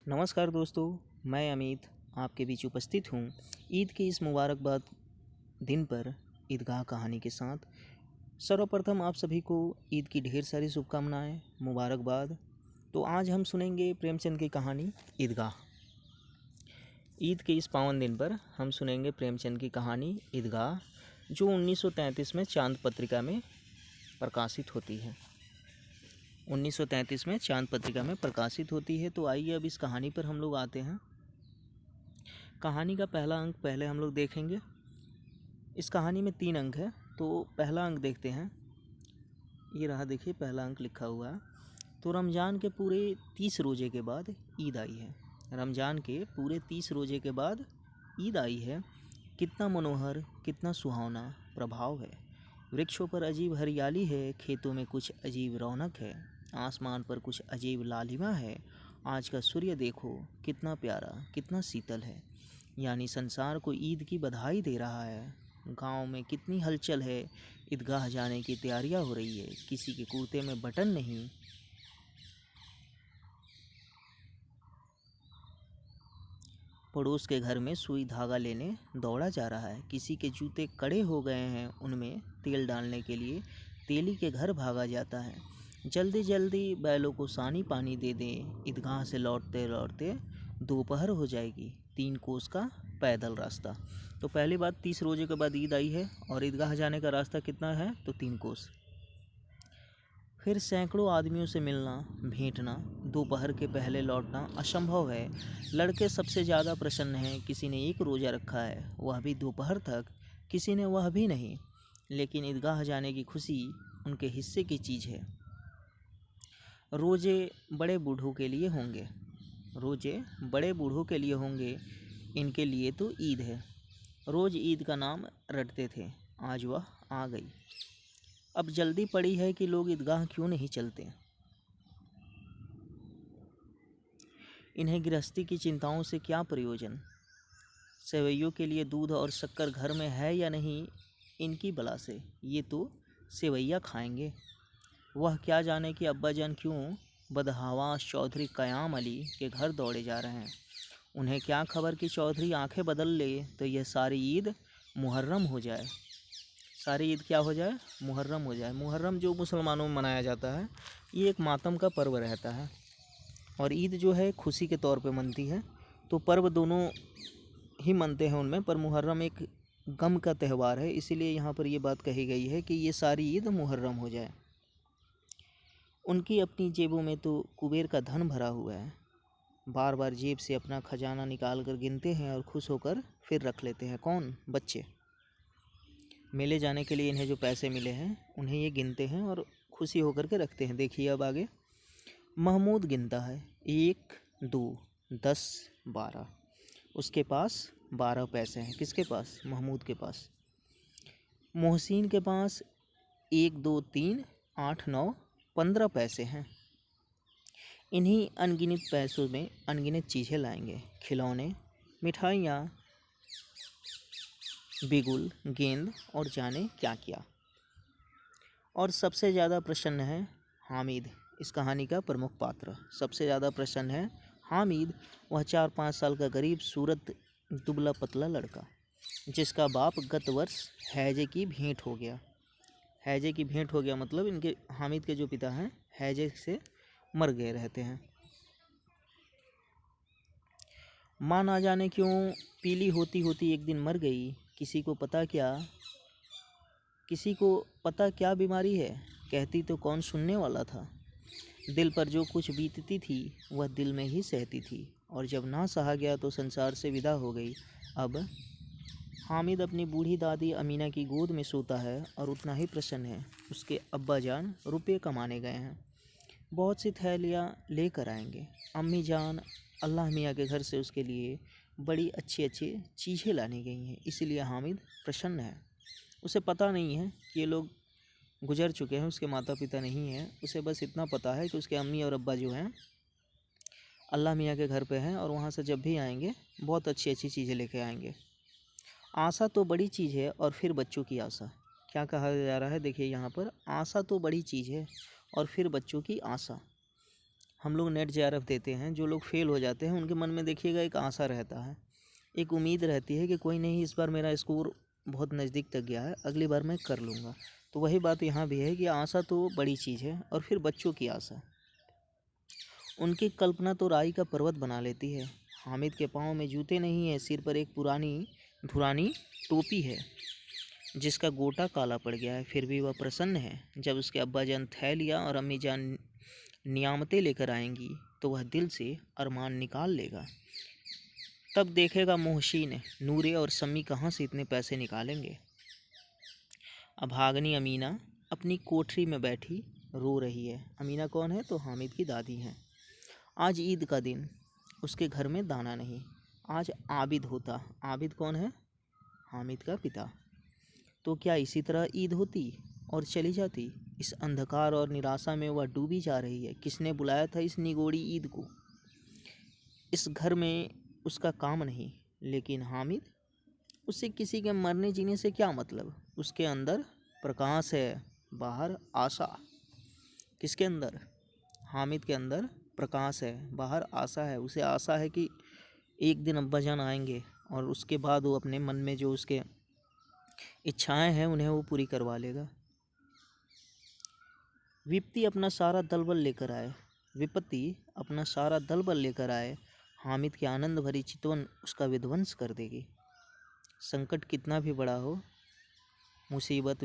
नमस्कार दोस्तों, मैं अमित आपके बीच उपस्थित हूँ ईद के इस मुबारकबाद दिन पर ईदगाह कहानी के साथ। सर्वप्रथम आप सभी को ईद की ढेर सारी शुभकामनाएं, मुबारकबाद। तो आज हम सुनेंगे प्रेमचंद की कहानी ईदगाह। ईद के इस पावन दिन पर हम सुनेंगे प्रेमचंद की कहानी ईदगाह, जो 1933 में चांद पत्रिका में प्रकाशित होती है। 1933 में चांद पत्रिका में प्रकाशित होती है। तो आइए अब इस कहानी पर हम लोग आते हैं। कहानी का पहला अंक पहले हम लोग देखेंगे। इस कहानी में 3 अंक है, तो पहला अंक देखते हैं। ये रहा, देखिए पहला अंक लिखा हुआ है। तो रमज़ान के पूरे 30 रोज़े के बाद ईद आई है। रमज़ान के पूरे 30 रोज़े के बाद ईद आई है। कितना मनोहर, कितना सुहावना प्रभाव है। वृक्षों पर अजीब हरियाली है, खेतों में कुछ अजीब रौनक है, आसमान पर कुछ अजीब लालिमा है। आज का सूर्य देखो, कितना प्यारा, कितना शीतल है। यानी संसार को ईद की बधाई दे रहा है। गांव में कितनी हलचल है। ईदगाह जाने की तैयारियां हो रही है। किसी के कुर्ते में बटन नहीं, पड़ोस के घर में सुई धागा लेने दौड़ा जा रहा है। किसी के जूते कड़े हो गए हैं, उनमें तेल डालने के लिए तेली के घर भागा जाता है। जल्दी जल्दी बैलों को सानी पानी दे दें, ईदगाह से लौटते लौटते दोपहर हो जाएगी। 3 कोस का पैदल रास्ता। तो पहली बात, 30 रोज़े के बाद ईद आई है और ईदगाह जाने का रास्ता कितना है, तो 3 कोस। फिर सैकड़ों आदमियों से मिलना, भेंटना, दोपहर के पहले लौटना असंभव है। लड़के सबसे ज़्यादा प्रसन्न हैं। किसी ने 1 रोज़ा रखा है, वह भी दोपहर तक, किसी ने वह भी नहीं। लेकिन ईदगाह जाने की खुशी उनके हिस्से की चीज़ है। रोज़े बड़े बूढ़ों के लिए होंगे, रोज़े बड़े बूढ़ों के लिए होंगे, इनके लिए तो ईद है। रोज़ ईद का नाम रटते थे, आज वह आ गई। अब जल्दी पड़ी है कि लोग ईदगाह क्यों नहीं चलते। इन्हें गृहस्थी की चिंताओं से क्या प्रयोजन। सेवैयों के लिए दूध और शक्कर घर में है या नहीं, इनकी बला से, ये तो सेवैया खाएंगे। वह क्या जाने कि अब्बाजान क्यों बदहवास चौधरी कयाम अली के घर दौड़े जा रहे हैं। उन्हें क्या खबर कि चौधरी आंखें बदल ले तो यह सारी ईद मुहर्रम हो जाए। सारी ईद क्या हो जाए, मुहर्रम हो जाए। मुहर्रम जो मुसलमानों में मनाया जाता है, ये एक मातम का पर्व रहता है। और ईद जो है खुशी के तौर पे मनती है। तो पर्व दोनों ही मनते हैं उनमें, पर मुहर्रम एक गम का त्यौहार है, इसीलिए यहाँ पर ये बात कही गई है कि ये सारी ईद मुहर्रम हो जाए। उनकी अपनी जेबों में तो कुबेर का धन भरा हुआ है। बार बार जेब से अपना खजाना निकाल कर गिनते हैं और खुश होकर फिर रख लेते हैं। कौन? बच्चे। मेले जाने के लिए इन्हें जो पैसे मिले हैं, उन्हें ये गिनते हैं और खुशी होकर के रखते हैं। देखिए अब आगे महमूद गिनता है, 1, 2, 10, 12। उसके पास 12 पैसे हैं। किसके पास? महमूद के पास। मोहसिन के पास 1, 2, 3, 8, 9, 15 पैसे हैं। इन्हीं अनगिनत पैसों में अनगिनत चीज़ें लाएंगे, खिलौने, मिठाइयाँ, बिगुल, गेंद और जाने क्या क्या। और सबसे ज़्यादा प्रसन्न है हामिद, इस कहानी का प्रमुख पात्र। सबसे ज़्यादा प्रसन्न है हामिद। वह 4-5 साल का गरीब सूरत दुबला पतला लड़का, जिसका बाप गत वर्ष हैजे की भेंट हो गया। हैजे की भेंट हो गया मतलब इनके हामिद के जो पिता हैं हैजे से मर गए रहते हैं। माँ ना जाने क्यों पीली होती होती एक दिन मर गई। किसी को पता क्या बीमारी है, कहती तो कौन सुनने वाला था। दिल पर जो कुछ बीतती थी वह दिल में ही सहती थी, और जब ना सहा गया तो संसार से विदा हो गई। अब हामिद अपनी बूढ़ी दादी अमीना की गोद में सोता है और उतना ही प्रसन्न है। उसके अब्बा जान रुपये कमाने गए हैं, बहुत सी थैलियाँ लेकर आएंगे। अम्मी जान अल्लाह मियाँ के घर से उसके लिए बड़ी अच्छी अच्छी चीज़ें लाने गई हैं, इसलिए हामिद प्रसन्न है। उसे पता नहीं है कि ये लोग गुजर चुके हैं, उसके माता पिता नहीं हैं। उसे बस इतना पता है कि उसके अम्मी और अब्बा जो हैं अल्लाह मियाँ के घर पे हैं, और वहाँ से जब भी आएंगे बहुत अच्छी अच्छी चीज़ें लेके आएंगे। आशा तो बड़ी चीज़ है, और फिर बच्चों की आशा। क्या कहा जा रहा है, देखिए यहाँ पर, आशा तो बड़ी चीज़ है और फिर बच्चों की आशा। हम लोग नेट जेआरएफ देते हैं, जो लोग फेल हो जाते हैं उनके मन में देखिएगा एक आशा रहता है, एक उम्मीद रहती है कि कोई नहीं, इस बार मेरा स्कोर बहुत नज़दीक तक गया है, अगली बार मैं कर लूँगा। तो वही बात यहाँ भी है कि आशा तो बड़ी चीज़ है। और फिर बच्चों की आशा, उनकी कल्पना तो राई का पर्वत बना लेती है। हामिद के पाँव में जूते नहीं है, सिर पर एक पुरानी धुरानी टोपी है जिसका गोटा काला पड़ गया है, फिर भी वह प्रसन्न है। जब उसके अब्बा जान थैलियाँ और अम्मी जान नियामतें लेकर आएंगी तो वह दिल से अरमान निकाल लेगा। तब देखेगा मोहसिन, नूरे और सम्मी कहाँ से इतने पैसे निकालेंगे। अभागनी अमीना अपनी कोठरी में बैठी रो रही है। अमीना कौन है? तो हामिद की दादी हैं। आज ईद का दिन, उसके घर में दाना नहीं। आज आबिद होता। आबिद कौन है? हामिद का पिता। तो क्या इसी तरह ईद होती और चली जाती? इस अंधकार और निराशा में वह डूबी जा रही है। किसने बुलाया था इस निगोड़ी ईद को? इस घर में उसका काम नहीं, लेकिन हामिद, उससे किसी के मरने जीने से क्या मतलब? उसके अंदर प्रकाश है, बाहर आशा। किसके अंदर? हामिद के अंदर प्रकाश है, बाहर आशा है। उसे आशा है कि एक दिन अब्बाजान आएंगे और उसके बाद वो अपने मन में जो उसके इच्छाएं हैं उन्हें वो पूरी करवा लेगा। विपत्ति अपना सारा दलबल लेकर आए, विपत्ति अपना सारा दलबल लेकर आए, हामिद की आनंद भरी चितवन उसका विध्वंस कर देगी। संकट कितना भी बड़ा हो, मुसीबत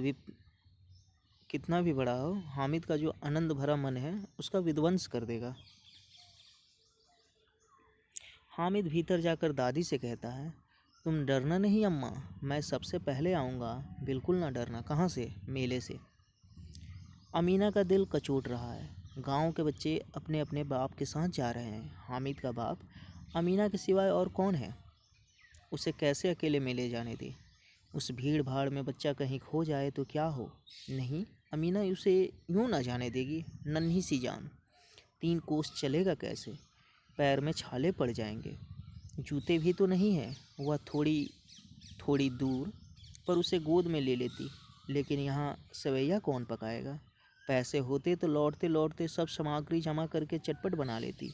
कितना भी बड़ा हो, हामिद का जो आनंद भरा मन है उसका विध्वंस कर देगा। हामिद भीतर जाकर दादी से कहता है, तुम डरना नहीं अम्मा, मैं सबसे पहले आऊँगा, बिल्कुल ना डरना। कहाँ से? मेले से। अमीना का दिल कचोट रहा है। गांव के बच्चे अपने अपने बाप के साथ जा रहे हैं। हामिद का बाप अमीना के सिवाय और कौन है? उसे कैसे अकेले मेले जाने दे? उस भीड़ भाड़ में बच्चा कहीं खो जाए तो क्या हो? नहीं, अमीना उसे यूं ना जाने देगी। नन्ही सी जान, 3 कोस चलेगा कैसे? पैर में छाले पड़ जाएंगे। जूते भी तो नहीं है। वह थोड़ी थोड़ी दूर पर उसे गोद में ले लेती, लेकिन यहाँ सेवैया कौन पकाएगा? पैसे होते तो लौटते लौटते सब सामग्री जमा करके चटपट बना लेती।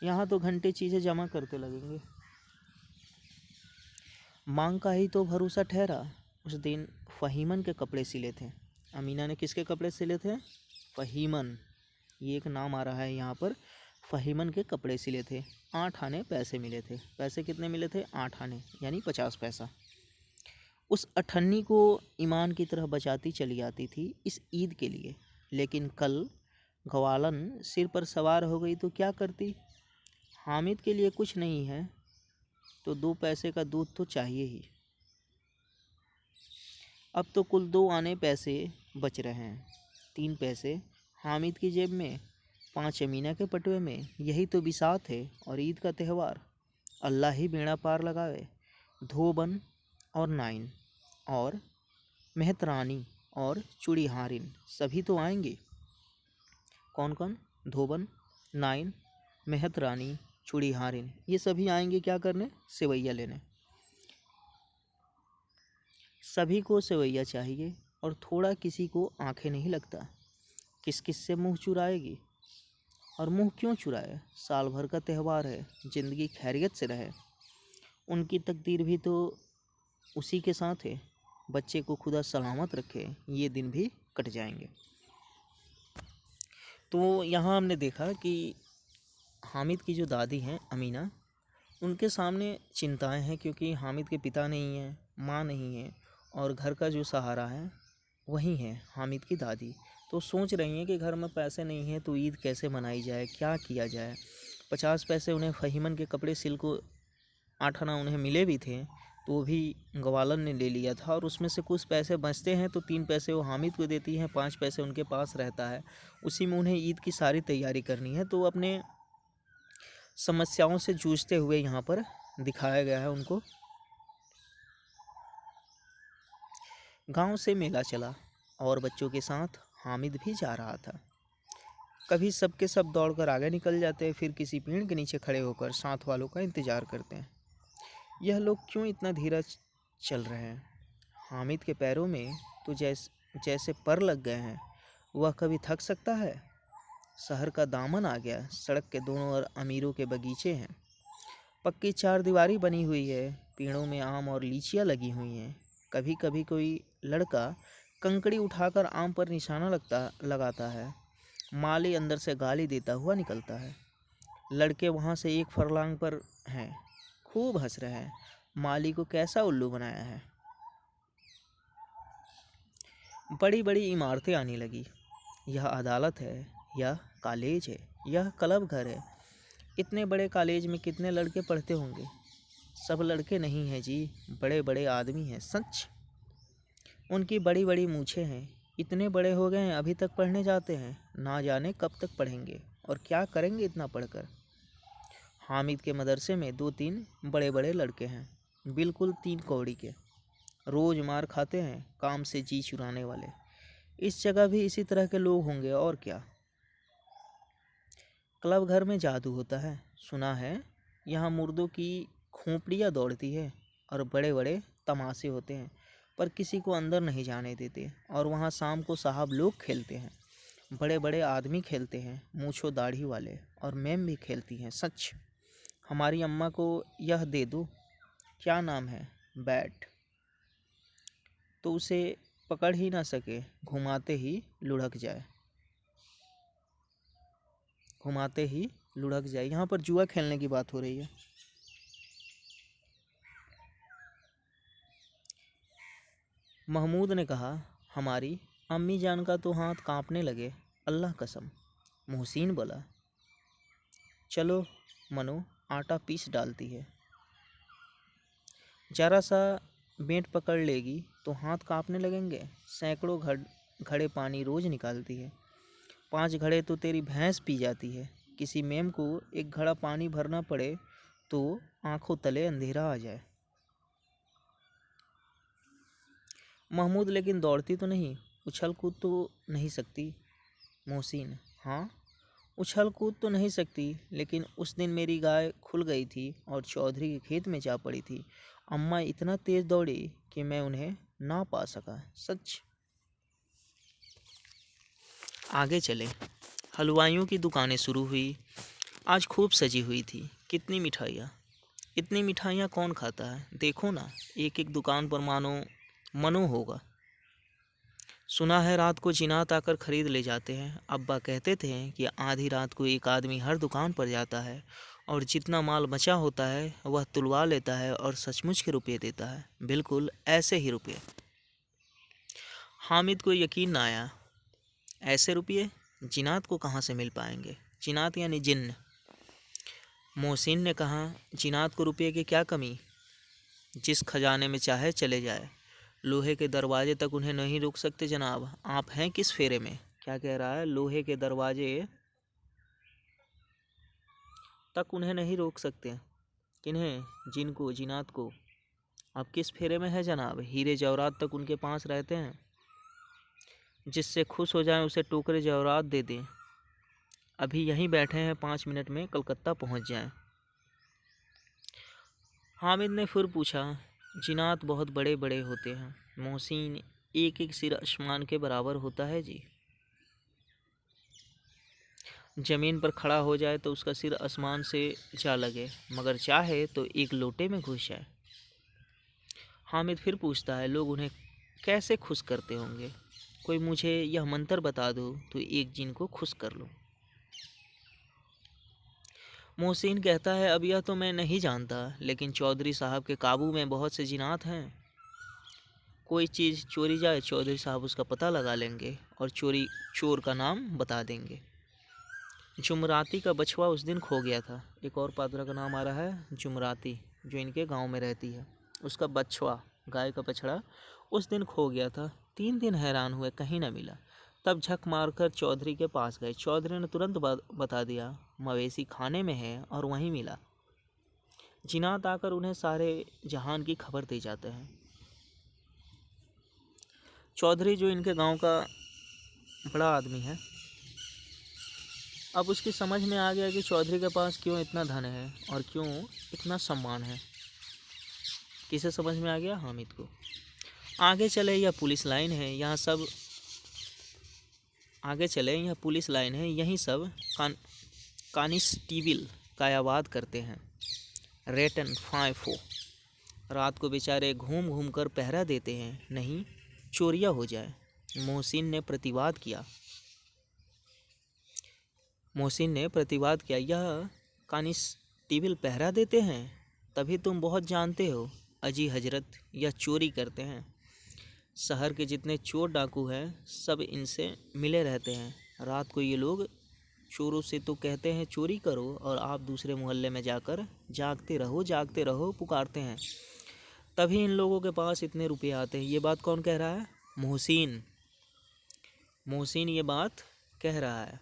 यहाँ तो घंटे चीज़ें जमा करते लगेंगे। मांग का ही तो भरोसा ठहरा। उस दिन फ़हीमन के कपड़े सिले थे। अमीना ने किसके कपड़े सिले थे? फ़हीमन, ये एक नाम आ रहा है यहाँ पर। फ़हीमन के कपड़े सिले थे। 8 आने पैसे मिले थे। पैसे कितने मिले थे? 8 आने, यानी 50 पैसा। उस अठन्नी को ईमान की तरह बचाती चली आती थी इस ईद के लिए। लेकिन कल ग्वालन सिर पर सवार हो गई तो क्या करती? हामिद के लिए कुछ नहीं है तो 2 पैसे का दूध तो चाहिए ही। अब तो कुल 2 आने पैसे बच रहे हैं। 3 पैसे हामिद की जेब में, 5 अमीना के पटवे में। यही तो बिसात है और ईद का त्यौहार। अल्लाह ही बेड़ा पार लगावे। धोबन और नाइन और मेहतरानी और चूड़ीहारिन सभी तो आएंगे। कौन कौन? धोबन, नाइन, मेहतरानी, चूड़ीहारिन, ये सभी आएंगे क्या करने? सेवैया लेने। सभी को सेवैया चाहिए और थोड़ा किसी को आंखें नहीं लगता। किस किस से मुंह चुराएगी? और मुंह क्यों चुराए? साल भर का त्यौहार है, ज़िंदगी खैरियत से रहे। उनकी तकदीर भी तो उसी के साथ है। बच्चे को खुदा सलामत रखे, ये दिन भी कट जाएंगे। तो यहाँ हमने देखा कि हामिद की जो दादी हैं अमीना, उनके सामने चिंताएं हैं क्योंकि हामिद के पिता नहीं हैं, माँ नहीं है, और घर का जो सहारा है वही है हामिद की दादी। तो सोच रही हैं कि घर में पैसे नहीं हैं तो ईद कैसे मनाई जाए, क्या किया जाए। 50 पैसे उन्हें फ़हीमन के कपड़े सिल को 8 आना उन्हें मिले भी थे, तो वो भी ग्वालन ने ले लिया था और उसमें से कुछ पैसे बचते हैं तो 3 पैसे वो हामिद को देती हैं, 5 पैसे उनके पास रहता है। उसी में उन्हें ईद की सारी तैयारी करनी है। तो अपने समस्याओं से जूझते हुए यहाँ पर दिखाया गया है उनको। गांव से मेला चला और बच्चों के साथ हामिद भी जा रहा था। कभी सबके सब दौड़कर आगे निकल जाते हैं, फिर किसी पेड़ के नीचे खड़े होकर साथ वालों का इंतज़ार करते हैं। यह लोग क्यों इतना धीरज चल रहे हैं? हामिद के पैरों में तो जैसे पर लग गए हैं। वह कभी थक सकता है? शहर का दामन आ गया। सड़क के दोनों ओर अमीरों के बगीचे हैं। पक्की चारदीवारी बनी हुई है। पेड़ों में आम और लीचियाँ लगी हुई हैं। कभी कभी कोई लड़का कंकड़ी उठाकर आम पर निशाना लगाता है। माली अंदर से गाली देता हुआ निकलता है। लड़के वहाँ से एक फरलांग पर हैं, खूब हंस रहे हैं। माली को कैसा उल्लू बनाया है। बड़ी बड़ी इमारतें आने लगी। यह अदालत है, यह कॉलेज है, यह क्लब घर है। इतने बड़े कॉलेज में कितने लड़के पढ़ते होंगे। सब लड़के नहीं हैं जी, बड़े बड़े आदमी हैं सच। उनकी बड़ी बड़ी मूछें हैं। इतने बड़े हो गए हैं, अभी तक पढ़ने जाते हैं। ना जाने कब तक पढ़ेंगे और क्या करेंगे इतना पढ़कर। हामिद के मदरसे में 2-3 बड़े बड़े लड़के हैं, बिल्कुल 3 कौड़ी के। रोज मार खाते हैं, काम से जी चुराने वाले। इस जगह भी इसी तरह के लोग होंगे और क्या। क्लब घर में जादू होता है, सुना है। यहाँ मुर्दों की खोपड़ियाँ दौड़ती है और बड़े बड़े तमाशे होते हैं, पर किसी को अंदर नहीं जाने देते। और वहाँ शाम को साहब लोग खेलते हैं, बड़े बड़े आदमी खेलते हैं, मूंछों दाढ़ी वाले। और मैम भी खेलती हैं सच। हमारी अम्मा को यह दे दो, क्या नाम है, बैट, तो उसे पकड़ ही ना सके, घुमाते ही लुढ़क जाए, घुमाते ही लुढ़क जाए। यहाँ पर जुआ खेलने की बात हो रही है। महमूद ने कहा, हमारी अम्मी जान का तो हाथ कांपने लगे, अल्लाह कसम। मोहसिन बोला, चलो मनु, आटा पीस डालती है। जरा सा बेंट पकड़ लेगी तो हाथ कांपने लगेंगे। सैकड़ों घड़े पानी रोज निकालती है। 5 घड़े तो तेरी भैंस पी जाती है। किसी मेम को एक घड़ा पानी भरना पड़े तो आंखों तले अंधेरा आ जाए। महमूद, लेकिन दौड़ती तो नहीं, उछल कूद तो नहीं सकती। मोहसिन, हाँ, उछल कूद तो नहीं सकती, लेकिन उस दिन मेरी गाय खुल गई थी और चौधरी के खेत में जा पड़ी थी। अम्मा इतना तेज दौड़ी कि मैं उन्हें ना पा सका सच। आगे चले। हलवाइयों की दुकानें शुरू हुई। आज खूब सजी हुई थी। कितनी मिठाइयाँ, इतनी मिठाइयाँ कौन खाता है। देखो ना, एक एक दुकान पर मानो मनो होगा। सुना है रात को जिनात आकर खरीद ले जाते हैं। अब्बा कहते थे कि आधी रात को एक आदमी हर दुकान पर जाता है और जितना माल बचा होता है वह तुलवा लेता है और सचमुच के रुपये देता है, बिल्कुल ऐसे ही रुपये। हामिद को यकीन ना आया। ऐसे रुपये जिनात को कहाँ से मिल पाएंगे। जिनात यानी जिन्न। मोहसिन ने कहा, जिनात को रुपये की क्या कमी, जिस खजाने में चाहे चले जाए। लोहे के दरवाजे तक उन्हें नहीं रोक सकते जनाब। आप हैं किस फेरे में। क्या कह रहा है, लोहे के दरवाजे तक उन्हें नहीं रोक सकते। किन्हें, जिनको, जिनात को। आप किस फेरे में है जनाब। हीरे जवाहरात तक उनके पास रहते हैं। जिससे खुश हो जाएं उसे टोकरे जवाहरात दे दें। अभी यहीं बैठे हैं, 5 मिनट में कलकत्ता पहुंच जाएं। हामिद ने फिर पूछा, जिनात बहुत बड़े बड़े होते हैं। मोहसिन, एक एक सिर आसमान के बराबर होता है जी। ज़मीन पर खड़ा हो जाए तो उसका सिर आसमान से जा लगे, मगर चाहे तो एक लोटे में घुस जाए। हामिद फिर पूछता है, लोग उन्हें कैसे खुश करते होंगे। कोई मुझे यह मंत्र बता दो तो एक जिन को खुश कर लो। मोहसिन कहता है, अब यह तो मैं नहीं जानता, लेकिन चौधरी साहब के काबू में बहुत से जिनात हैं। कोई चीज़ चोरी जाए, चौधरी साहब उसका पता लगा लेंगे और चोर का नाम बता देंगे। जुमराती का बछवा उस दिन खो गया था। एक और पात्रा का नाम आ रहा है, जुमराती, जो इनके गांव में रहती है। उसका बछवा, गाय का बछड़ा, उस दिन खो गया था। 3 दिन हैरान हुए, कहीं ना मिला। तब झक मारकर चौधरी के पास गए। चौधरी ने तुरंत बता दिया, मवेशी खाने में है और वहीं मिला। जिनात आकर उन्हें सारे जहान की खबर दे जाते हैं। चौधरी, जो इनके गांव का बड़ा आदमी है, अब उसकी समझ में आ गया कि चौधरी के पास क्यों इतना धन है और क्यों इतना सम्मान है। किसे समझ में आ गया, हामिद को। आगे चले, यह पुलिस लाइन है। यहाँ सब आगे चले, यह पुलिस लाइन है, यहीं सब कानिस्टेबल कायावाद करते हैं। रेटन फाइफो रात को बेचारे घूम घूम कर पहरा देते हैं, नहीं चोरियां हो जाए। मोहसिन ने प्रतिवाद किया, यह कानिस्टेबल पहरा देते हैं, तभी तुम बहुत जानते हो अजी हजरत, यह चोरी करते हैं। शहर के जितने चोर डाकू हैं सब इनसे मिले रहते हैं। रात को ये लोग चोरों से तो कहते हैं चोरी करो, और आप दूसरे मोहल्ले में जाकर जागते रहो पुकारते हैं। तभी इन लोगों के पास इतने रुपए आते हैं। ये बात कौन कह रहा है? मोहसिन ये बात कह रहा है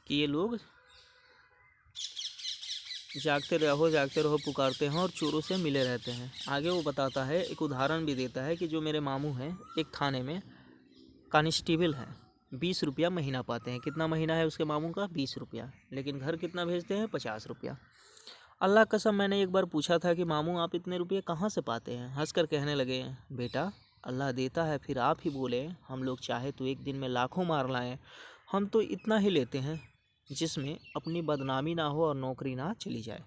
कि ये लोग जागते रहो पुकारते हैं और चोरों से मिले रहते हैं। आगे वो बताता है, एक उदाहरण भी देता है कि जो मेरे मामू हैं एक थाने में कानिस्टेबल हैं, 20 रुपया महीना पाते हैं। कितना महीना है उसके मामू का? 20 रुपया। लेकिन घर कितना भेजते हैं? 50 रुपया। अल्लाह कसम, मैंने एक बार पूछा था कि मामू आप इतने रुपये कहाँ से पाते हैं? हंसकर कहने लगे, बेटा अल्लाह देता है, फिर आप ही बोले हम लोग चाहे तो एक दिन में लाखों मार लाएं, हम तो इतना ही लेते हैं जिसमें अपनी बदनामी ना हो और नौकरी ना चली जाए।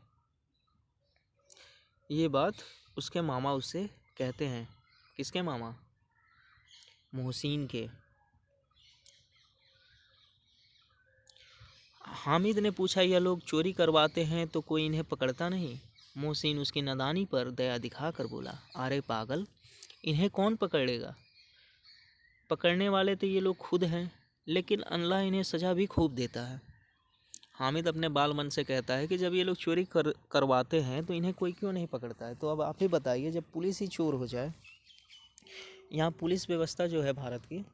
ये बात उसके मामा उससे कहते हैं। किसके मामा? मोहसिन के। हामिद ने पूछा, यह लोग चोरी करवाते हैं तो कोई इन्हें पकड़ता नहीं? मोहसिन उसकी नादानी पर दया दिखाकर बोला, अरे पागल, इन्हें कौन पकड़ेगा? पकड़ने वाले तो ये लोग खुद हैं, लेकिन अल्लाह इन्हें सज़ा भी खूब देता है। हामिद अपने बाल मन से कहता है कि जब ये लोग चोरी करवाते हैं तो इन्हें कोई क्यों नहीं पकड़ता है? तो अब आप ही बताइए, जब पुलिस ही चोर हो जाए, यहाँ पुलिस व्यवस्था जो है भारत की,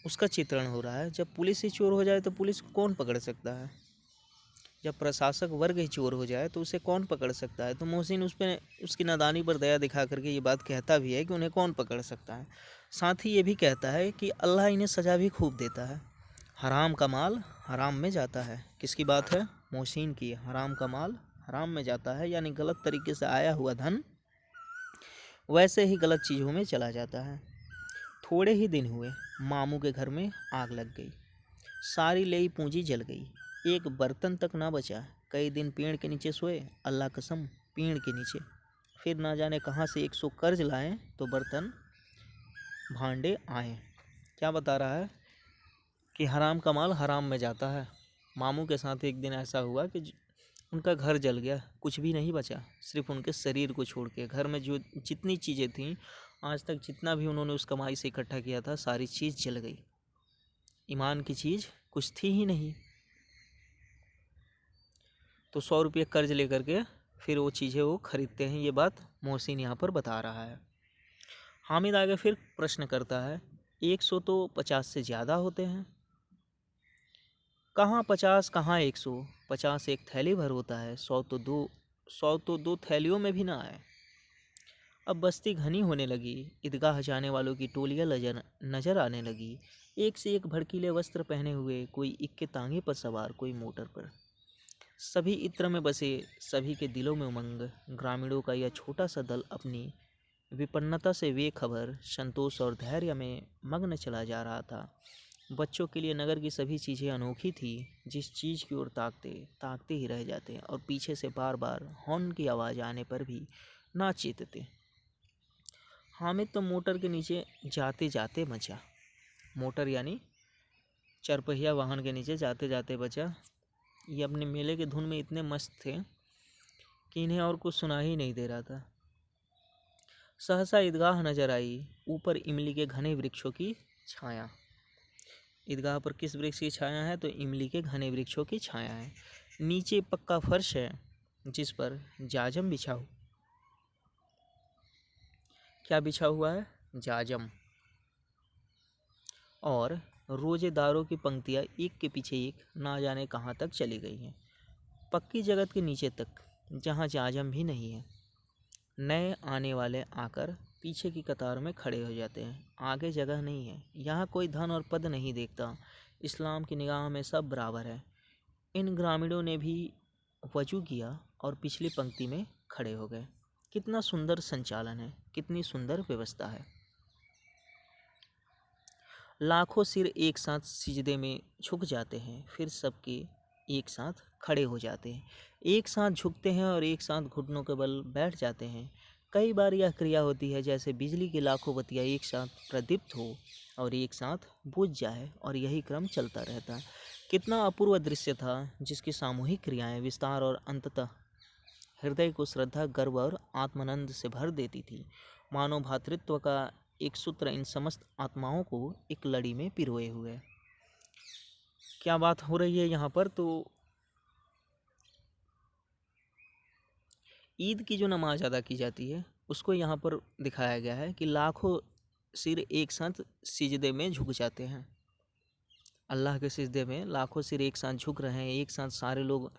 उसका चित्रण हो रहा है। जब पुलिस ही चोर हो जाए तो पुलिस को कौन पकड़ सकता है? जब प्रशासक वर्ग ही चोर हो जाए तो उसे कौन पकड़ सकता है? तो मोहसिन उस पर उसकी नादानी पर दया दिखा करके ये बात कहता भी है कि उन्हें कौन पकड़ सकता है। साथ ही ये भी कहता है कि अल्लाह इन्हें सज़ा भी खूब देता है। हराम का माल हराम में जाता है। किसकी बात है? मोहसिन की। हराम का माल हराम में जाता है, यानी गलत तरीके से आया हुआ धन वैसे ही गलत चीज़ों में चला जाता है। थोड़े ही दिन हुए, मामू के घर में आग लग गई। सारी लेई पूंजी जल गई, एक बर्तन तक ना बचा। कई दिन पेड़ के नीचे सोए, अल्लाह कसम पेड़ के नीचे। फिर ना जाने कहाँ से 100 कर्ज लाएं तो बर्तन भांडे आए। क्या बता रहा है? कि हराम का माल हराम में जाता है। मामू के साथ एक दिन ऐसा हुआ कि उनका घर जल गया, कुछ भी नहीं बचा, सिर्फ उनके शरीर को छोड़ के। घर में जो जितनी चीज़ें थीं, आज तक जितना भी उन्होंने उस कमाई से इकट्ठा किया था, सारी चीज़ जल गई। ईमान की चीज़ कुछ थी ही नहीं। तो 100 रुपये कर्ज लेकर के फिर वो चीज़ें वो खरीदते हैं। ये बात मोहसिन यहाँ पर बता रहा है। हामिद आगे फिर प्रश्न करता है, 100 तो 50 से ज़्यादा होते हैं। कहाँ 50, कहाँ 100? 50 एक थैली भर होता है, 100 तो दो थैलियों में भी ना आए। अब बस्ती घनी होने लगी, ईदगाह जाने वालों की टोलियाँ नजर आने लगी। एक से एक भड़कीले वस्त्र पहने हुए, कोई इक्के तांगे पर सवार, कोई मोटर पर। सभी इत्र में बसे, सभी के दिलों में उमंग। ग्रामीणों का यह छोटा सा दल अपनी विपन्नता से बेखबर संतोष और धैर्य में मग्न चला जा रहा था। बच्चों के लिए नगर की सभी चीज़ें अनोखी थी। जिस चीज़ की ओर ताकते ही रह जाते और पीछे से बार बार हॉर्न की आवाज़ आने पर भी ना चेतते। हामिद तो मोटर के नीचे जाते जाते बचा। मोटर यानी चरपहिया वाहन के नीचे जाते जाते बचा। ये अपने मेले के धुन में इतने मस्त थे कि इन्हें और कुछ सुना ही नहीं दे रहा था। सहसा ईदगाह नजर आई, ऊपर इमली के घने वृक्षों की छाया। ईदगाह पर किस वृक्ष की छाया है? तो इमली के घने वृक्षों की छाया है। नीचे पक्का फर्श है जिस पर जाजम बिछा हुआ। क्या बिछा हुआ है? जाजम। और रोजेदारों की पंक्तियाँ एक के पीछे एक ना जाने कहाँ तक चली गई हैं, पक्की जगत के नीचे तक, जहाँ जाजम भी नहीं है। नए आने वाले आकर पीछे की कतार में खड़े हो जाते हैं। आगे जगह नहीं है। यहाँ कोई धन और पद नहीं देखता। इस्लाम की निगाह में सब बराबर है। इन ग्रामीणों ने भी वजू किया और पिछली पंक्ति में खड़े हो गए। कितना सुंदर संचालन है, कितनी सुंदर व्यवस्था है। लाखों सिर एक साथ सिजदे में झुक जाते हैं, फिर सबके एक साथ खड़े हो जाते हैं, एक साथ झुकते हैं और एक साथ घुटनों के बल बैठ जाते हैं। कई बार यह क्रिया होती है जैसे बिजली की लाखों बत्तियां एक साथ प्रदीप्त हो और एक साथ बुझ जाए, और यही क्रम चलता रहता है। कितना अपूर्व दृश्य था, जिसकी सामूहिक क्रियाएं विस्तार और अंततः हृदय को श्रद्धा, गर्व और आत्मानंद से भर देती थी। मानव भातृत्व का एक सूत्र इन समस्त आत्माओं को एक लड़ी में पिरोए हुए है। क्या बात हो रही है यहाँ पर? तो ईद की जो नमाज अदा की जाती है उसको यहाँ पर दिखाया गया है कि लाखों सिर एक साथ सिजदे में झुक जाते हैं। अल्लाह के सिजदे में लाखों सिर एक साथ झुक रहे हैं, एक साथ सारे लोग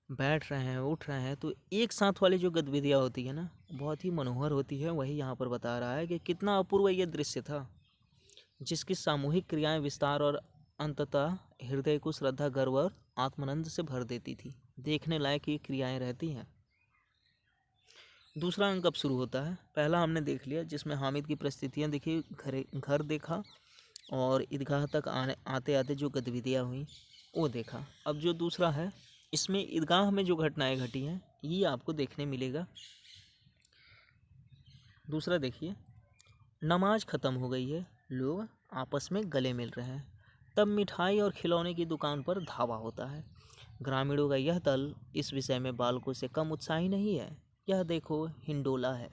बैठ रहे हैं, उठ रहे हैं। तो एक साथ वाली जो गतिविधियाँ होती है ना, बहुत ही मनोहर होती है। वही यहाँ पर बता रहा है कि कितना अपूर्व ये दृश्य था, जिसकी सामूहिक क्रियाएं विस्तार और अंततः हृदय को श्रद्धा, गर्व और आत्मानंद से भर देती थी। देखने लायक ये क्रियाएं रहती हैं। दूसरा अंक अब शुरू होता है। पहला हमने देख लिया जिसमें हामिद की परिस्थितियाँ देखी, घर देखा और ईदगाह तक आते आते जो गतिविधियाँ हुई वो देखा। अब जो दूसरा है, इसमें ईदगाह में जो घटनाएं घटी हैं ये आपको देखने मिलेगा। दूसरा देखिए, नमाज ख़त्म हो गई है, लोग आपस में गले मिल रहे हैं, तब मिठाई और खिलौने की दुकान पर धावा होता है। ग्रामीणों का यह दल इस विषय में बालकों से कम उत्साही नहीं है। यह देखो, हिंडोला है,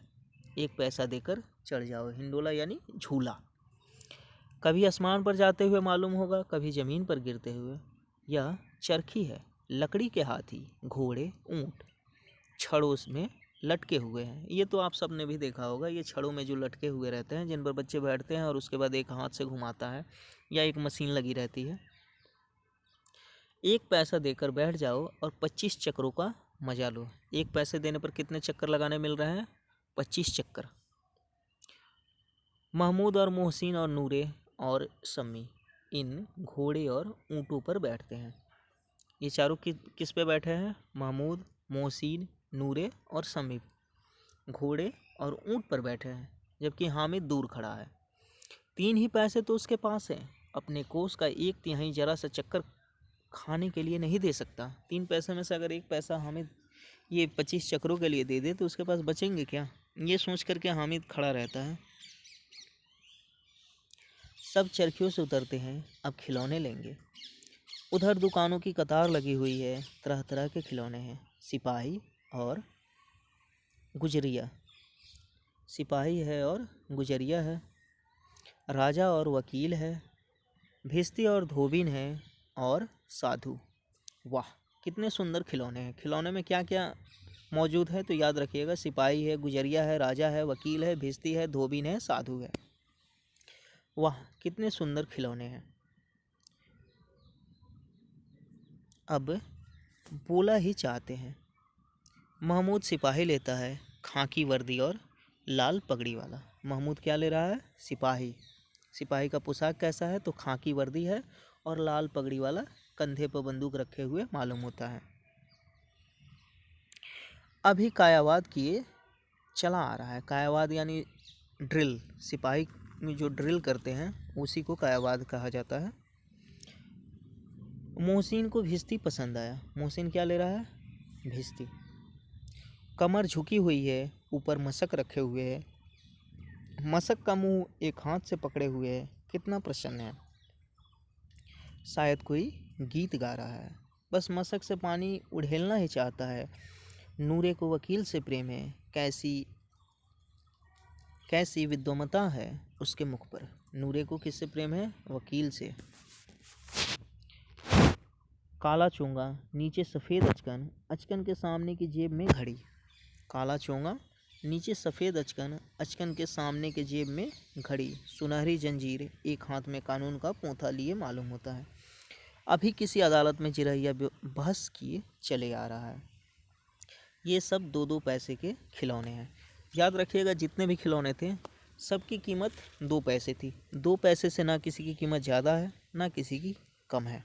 1 पैसा देकर चढ़ जाओ। हिंडोला यानी झूला। कभी आसमान पर जाते हुए मालूम होगा, कभी ज़मीन पर गिरते हुए। यह चरखी है, लकड़ी के हाथी, घोड़े, ऊँट छड़ों में लटके हुए हैं। ये तो आप सब ने भी देखा होगा, ये छड़ों में जो लटके हुए रहते हैं, जिन पर बच्चे बैठते हैं और उसके बाद एक हाथ से घुमाता है या एक मशीन लगी रहती है। 1 पैसा देकर बैठ जाओ और 25 चक्रों का मजा लो। 1 पैसे देने पर कितने चक्कर लगाने मिल रहे हैं? 25 चक्कर। महमूद और मोहसिन और नूरे और सम्मी इन घोड़े और ऊँटों पर बैठते हैं। ये चारों किस पे बैठे हैं? महमूद, मोहसिन, नूरे और सम्मी घोड़े और ऊँट पर बैठे हैं, जबकि हामिद दूर खड़ा है। 3 ही पैसे तो उसके पास हैं। अपने कोष का 1/3 जरा सा चक्कर खाने के लिए नहीं दे सकता। 3 पैसे में से अगर 1 पैसा हामिद ये 25 चक्रों के लिए दे दे तो उसके पास बचेंगे क्या? ये सोच करके हामिद खड़ा रहता है। सब चरखियों से उतरते हैं, अब खिलौने लेंगे। उधर दुकानों की कतार लगी हुई है, तरह तरह के खिलौने हैं। सिपाही और गुजरिया, सिपाही है और गुजरिया है, राजा और वकील है, भिस्ती और धोबिन है और साधु। वाह, कितने सुंदर खिलौने हैं। खिलौने में क्या क्या मौजूद है तो याद रखिएगा, सिपाही है, गुजरिया है, राजा है, वकील है, भिस्ती है, धोबिन है, साधु है। वाह, कितने सुंदर खिलौने हैं। अब बोला ही चाहते हैं। महमूद सिपाही लेता है, खाकी वर्दी और लाल पगड़ी वाला। महमूद क्या ले रहा है? सिपाही। सिपाही का पोशाक कैसा है? तो खाकी वर्दी है और लाल पगड़ी वाला, कंधे पर बंदूक रखे हुए मालूम होता है। अभी कायावाद किए चला आ रहा है। कायावाद यानी ड्रिल। सिपाही में जो ड्रिल करते हैं उसी को कायावाद कहा जाता है। मोहसिन को भिस्ती पसंद आया। मोहसिन क्या ले रहा है? भिस्ती। कमर झुकी हुई है, ऊपर मशक रखे हुए है, मशक का मुंह एक हाथ से पकड़े हुए है। कितना प्रसन्न है, शायद कोई गीत गा रहा है। बस मशक से पानी उड़ेलना ही चाहता है। नूरे को वकील से प्रेम है, कैसी कैसी विद्वमता है उसके मुख पर। नूरे को किससे प्रेम है? वकील से। काला चोंगा, नीचे सफ़ेद अचकन, अचकन के सामने की जेब में घड़ी। काला चोंगा, नीचे सफ़ेद अचकन, अचकन के सामने के जेब में घड़ी, सुनहरी जंजीर, एक हाथ में कानून का पोंथा लिए मालूम होता है। अभी किसी अदालत में जिरहिया बहस किए चले आ रहा है। ये सब 2-2 पैसे के खिलौने हैं। याद रखिएगा, जितने भी खिलौने थे सबकी कीमत 2 पैसे थी। 2 पैसे से ना किसी की कीमत ज़्यादा है ना किसी की कम है।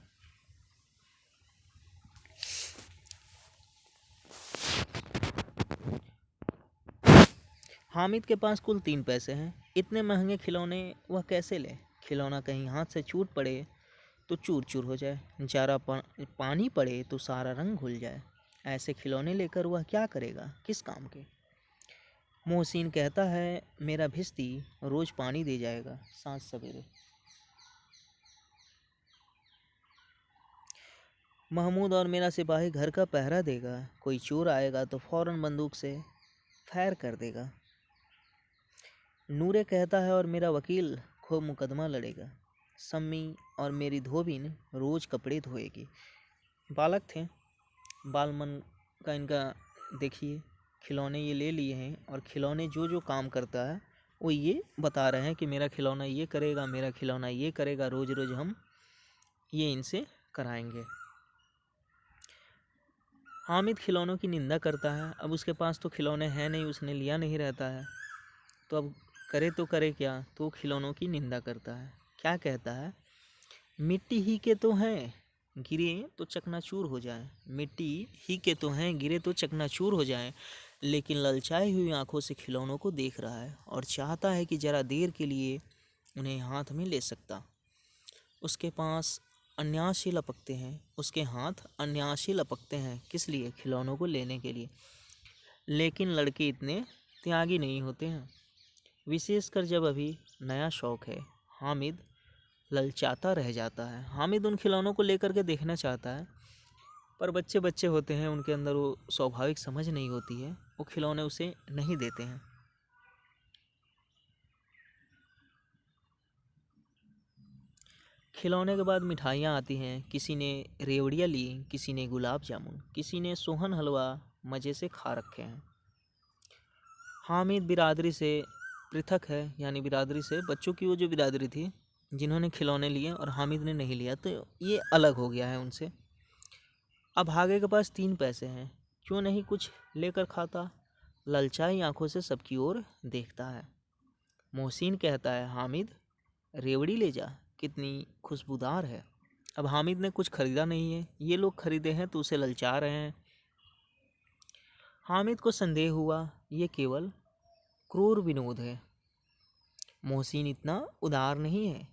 हामिद के पास कुल 3 पैसे हैं। इतने महंगे खिलौने वह कैसे ले? खिलौना कहीं हाथ से छूट पड़े तो चूर चूर हो जाए, ज़रा पानी पड़े तो सारा रंग घुल जाए। ऐसे खिलौने लेकर वह क्या करेगा, किस काम के। मोहसिन कहता है मेरा भिश्ती रोज़ पानी दे जाएगा सांझ सवेरे। महमूद और मेरा सिपाही घर का पहरा देगा, कोई चोर आएगा तो फौरन बंदूक से फायर कर देगा। नूरे कहता है और मेरा वकील खूब मुकदमा लड़ेगा। सम्मी और मेरी धोबिन रोज़ कपड़े धोएगी। बालक थे, बालमन का इनका देखिए, खिलौने ये ले लिए हैं और खिलौने जो जो काम करता है वो ये बता रहे हैं कि मेरा खिलौना ये करेगा, मेरा खिलौना ये करेगा, रोज़ रोज़ हम ये इनसे कराएंगे। हामिद खिलौनों की निंदा करता है। अब उसके पास तो खिलौने हैं नहीं, उसने लिया नहीं रहता है, तो अब करे तो करे क्या, तो खिलौनों की निंदा करता है। क्या कहता है, मिट्टी ही के तो हैं, गिरे तो चकनाचूर हो जाए। मिट्टी ही के तो हैं, गिरे तो चकनाचूर हो जाए। लेकिन ललचाई हुई आंखों से खिलौनों को देख रहा है और चाहता है कि जरा देर के लिए उन्हें हाथ में ले सकता। उसके पास अन्यासी लपकते हैं, उसके हाथ अन्यासी लपकते हैं। किस लिए, खिलौनों को लेने के लिए। लेकिन लड़के इतने त्यागी नहीं होते हैं, विशेषकर जब अभी नया शौक है। हामिद ललचाता रह जाता है। हामिद उन खिलौनों को लेकर के देखना चाहता है, पर बच्चे बच्चे होते हैं, उनके अंदर वो स्वाभाविक समझ नहीं होती है, वो खिलौने उसे नहीं देते हैं। खिलौने के बाद मिठाइयाँ आती हैं। किसी ने रेवड़ियाँ ली, किसी ने गुलाब जामुन, किसी ने सोहन हलवा मज़े से खा रखे हैं। हामिद बिरादरी से पृथक है, यानी बिरादरी से, बच्चों की वो जो बिरादरी थी जिन्होंने खिलौने लिए और हामिद ने नहीं लिया, तो ये अलग हो गया है उनसे। अब भागे के पास 3 पैसे हैं, क्यों नहीं कुछ लेकर खाता। ललचाई आंखों से सबकी ओर देखता है। मोहसिन कहता है हामिद रेवड़ी ले जा, कितनी खुशबूदार है। अब हामिद ने कुछ खरीदा नहीं है, ये लोग खरीदे हैं तो उसे ललचा रहे हैं। हामिद को संदेह हुआ ये केवल क्रूर विनोद है, मोहसिन इतना उदार नहीं है।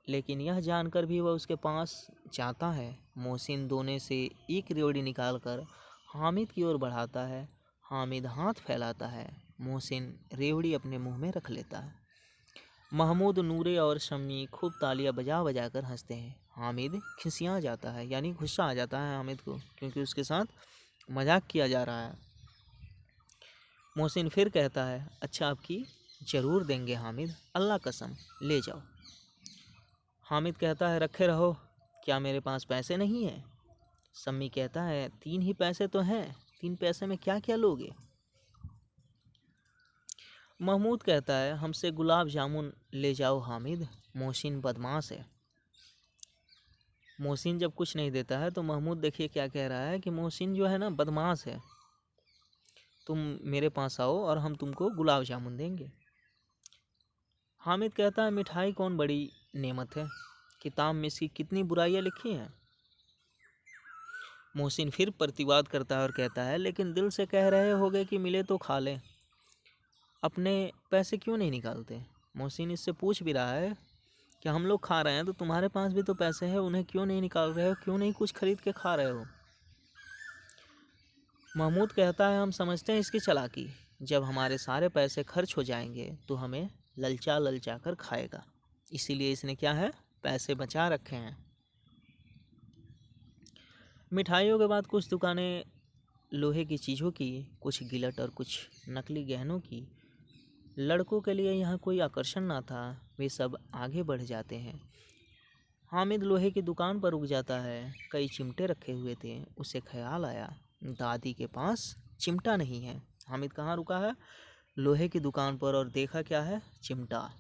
लेकिन यह जानकर भी वह उसके पास जाता है। मोहसिन दोने से एक रेवड़ी निकालकर हामिद की ओर बढ़ाता है। हामिद हाथ फैलाता है, मोहसिन रेवड़ी अपने मुंह में रख लेता है। महमूद, नूरे और शम्मी खूब तालियां बजा बजा कर हंसते हैं। हामिद खिसिया जाता है, यानी गुस्सा आ जाता है हामिद को, क्योंकि उसके साथ मजाक किया जा रहा है। मोहसिन फिर कहता है अच्छा आपकी ज़रूर देंगे हामिद, अल्लाह कसम ले जाओ। हामिद कहता है रखे रहो, क्या मेरे पास पैसे नहीं हैं। सम्मी कहता है 3 ही पैसे तो हैं, 3 पैसे में क्या क्या लोगे। महमूद कहता है हमसे गुलाब जामुन ले जाओ हामिद, मोहसिन बदमाश है। मोहसिन जब कुछ नहीं देता है तो महमूद देखिए क्या कह रहा है कि मोहसिन जो है ना बदमाश है, तुम मेरे पास आओ और हम तुमको गुलाब जामुन देंगे। हामिद कहता है मिठाई कौन बड़ी नेमत है, किताब में इसकी कितनी बुराइयां लिखी हैं। मोहसिन फिर प्रतिवाद करता है और कहता है लेकिन दिल से कह रहे होगे कि मिले तो खा लें, अपने पैसे क्यों नहीं निकालते। मोहसिन इससे पूछ भी रहा है कि हम लोग खा रहे हैं तो तुम्हारे पास भी तो पैसे हैं, उन्हें क्यों नहीं निकाल रहे हो, क्यों नहीं कुछ खरीद के खा रहे हो। महमूद कहता है हम समझते हैं इसकी चालाकी, जब हमारे सारे पैसे खर्च हो जाएंगे तो हमें ललचा ललचा कर खाएगा, इसीलिए इसने क्या है पैसे बचा रखे हैं। मिठाइयों के बाद कुछ दुकानें लोहे की चीज़ों की, कुछ गिलट और कुछ नकली गहनों की। लड़कों के लिए यहाँ कोई आकर्षण ना था, वे सब आगे बढ़ जाते हैं। हामिद लोहे की दुकान पर रुक जाता है, कई चिमटे रखे हुए थे। उसे ख्याल आया दादी के पास चिमटा नहीं है। हामिद कहाँ रुका है, लोहे की दुकान पर, और देखा क्या है चिमटा।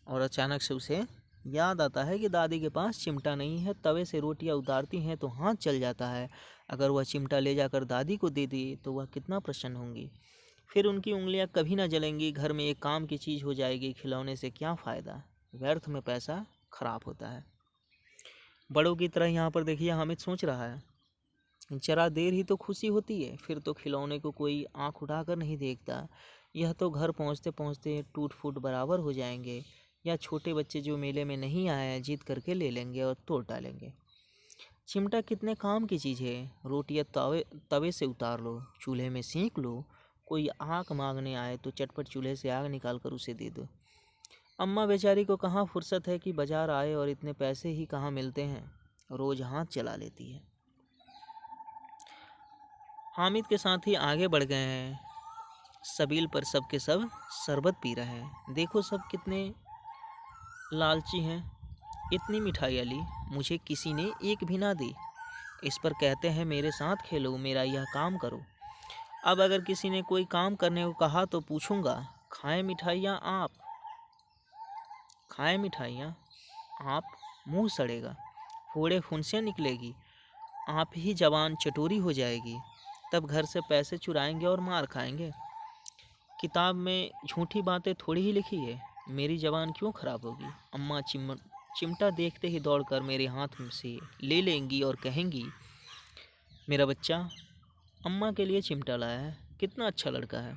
और अचानक से उसे याद आता है कि दादी के पास चिमटा नहीं है। तवे से रोटियां उतारती हैं तो हाथ जल जाता है, अगर वह चिमटा ले जाकर दादी को दे दी तो वह कितना प्रसन्न होंगी, फिर उनकी उंगलियां कभी ना जलेंगी, घर में एक काम की चीज़ हो जाएगी। खिलौने से क्या फ़ायदा, व्यर्थ में पैसा खराब होता है। बड़ों की तरह यहाँ पर देखिए हामिद सोच रहा है, जरा देर ही तो खुशी होती है, फिर तो खिलौने को कोई आंख उठाकर नहीं देखता। यह तो घर पहुँचते पहुँचते टूट फूट बराबर हो जाएंगे। या छोटे बच्चे जो मेले में नहीं आए हैं जिद करके ले लेंगे और तोड़ डालेंगे। चिमटा कितने काम की चीज़ है। रोटियाँ तवे से उतार लो, चूल्हे में सेंक लो, कोई आग मांगने आए तो चटपट चूल्हे से आग निकाल कर उसे दे दो। अम्मा बेचारी को कहाँ फुर्सत है कि बाजार आए और इतने पैसे ही कहाँ मिलते हैं, रोज हाथ चला लेती है। हामिद के साथ ही आगे बढ़ गए हैं। सबील पर सब के सब शरबत पी रहे हैं। देखो सब कितने लालची हैं। इतनी मिठाइयाँ ली, मुझे किसी ने एक भी ना दी। इस पर कहते हैं मेरे साथ खेलो, मेरा यह काम करो। अब अगर किसी ने कोई काम करने को कहा तो पूछूंगा, खाएं मिठाइयाँ आप, खाएं मिठाइयाँ आप, मुंह सड़ेगा, फोड़े फुंसियाँ निकलेगी, आप ही जवान चटोरी हो जाएगी। तब घर से पैसे चुराएंगे और मार खाएंगे। किताब में झूठी बातें थोड़ी ही लिखी है, मेरी जबान क्यों खराब होगी। अम्मा चिमटा देखते ही दौड़कर मेरे हाथ से ले लेंगी और कहेंगी, मेरा बच्चा अम्मा के लिए चिमटा लाया है, कितना अच्छा लड़का है।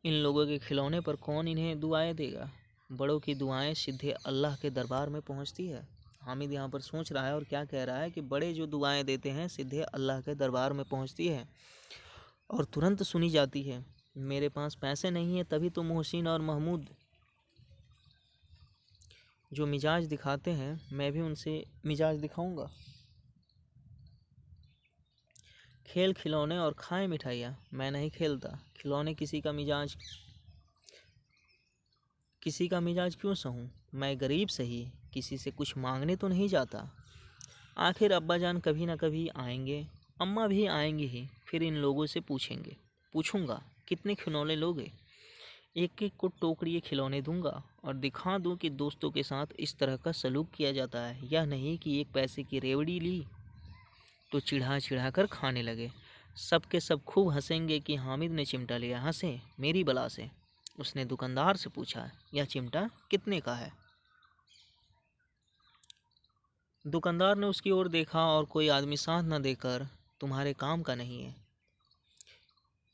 इन लोगों के खिलौने पर कौन इन्हें दुआएं देगा। बड़ों की दुआएं सीधे अल्लाह के दरबार में पहुंचती है। हामिद यहाँ पर सोच रहा है और क्या कह रहा है कि बड़े जो दुआएं देते हैं सीधे अल्लाह के दरबार में पहुंचती है और तुरंत सुनी जाती है। मेरे पास पैसे नहीं है, तभी तो मोहसिन और महमूद जो मिजाज दिखाते हैं, मैं भी उनसे मिजाज दिखाऊंगा। खेल खिलौने और खाएं मिठाइयाँ, मैं नहीं खेलता। खिलौने किसी का मिजाज क्यों सहूँ। मैं गरीब सही, किसी से कुछ मांगने तो नहीं जाता। आखिर अब्बा जान कभी ना कभी आएंगे, अम्मा भी आएंगी ही, फिर इन लोगों से पूछूंगा कितने खिलौने लोगे। एक एक को टोकरी खिलौने दूंगा और दिखा दूं कि दोस्तों के साथ इस तरह का सलूक किया जाता है। यह नहीं कि एक पैसे की रेवड़ी ली तो चिढ़ा चिढ़ा कर खाने लगे। सब के सब खूब हंसेंगे कि हामिद ने चिमटा लिया। हंसे मेरी बला से। उसने दुकानदार से पूछा, यह चिमटा कितने का है। दुकानदार ने उसकी ओर देखा और कोई आदमी साथ न देकर, तुम्हारे काम का नहीं है।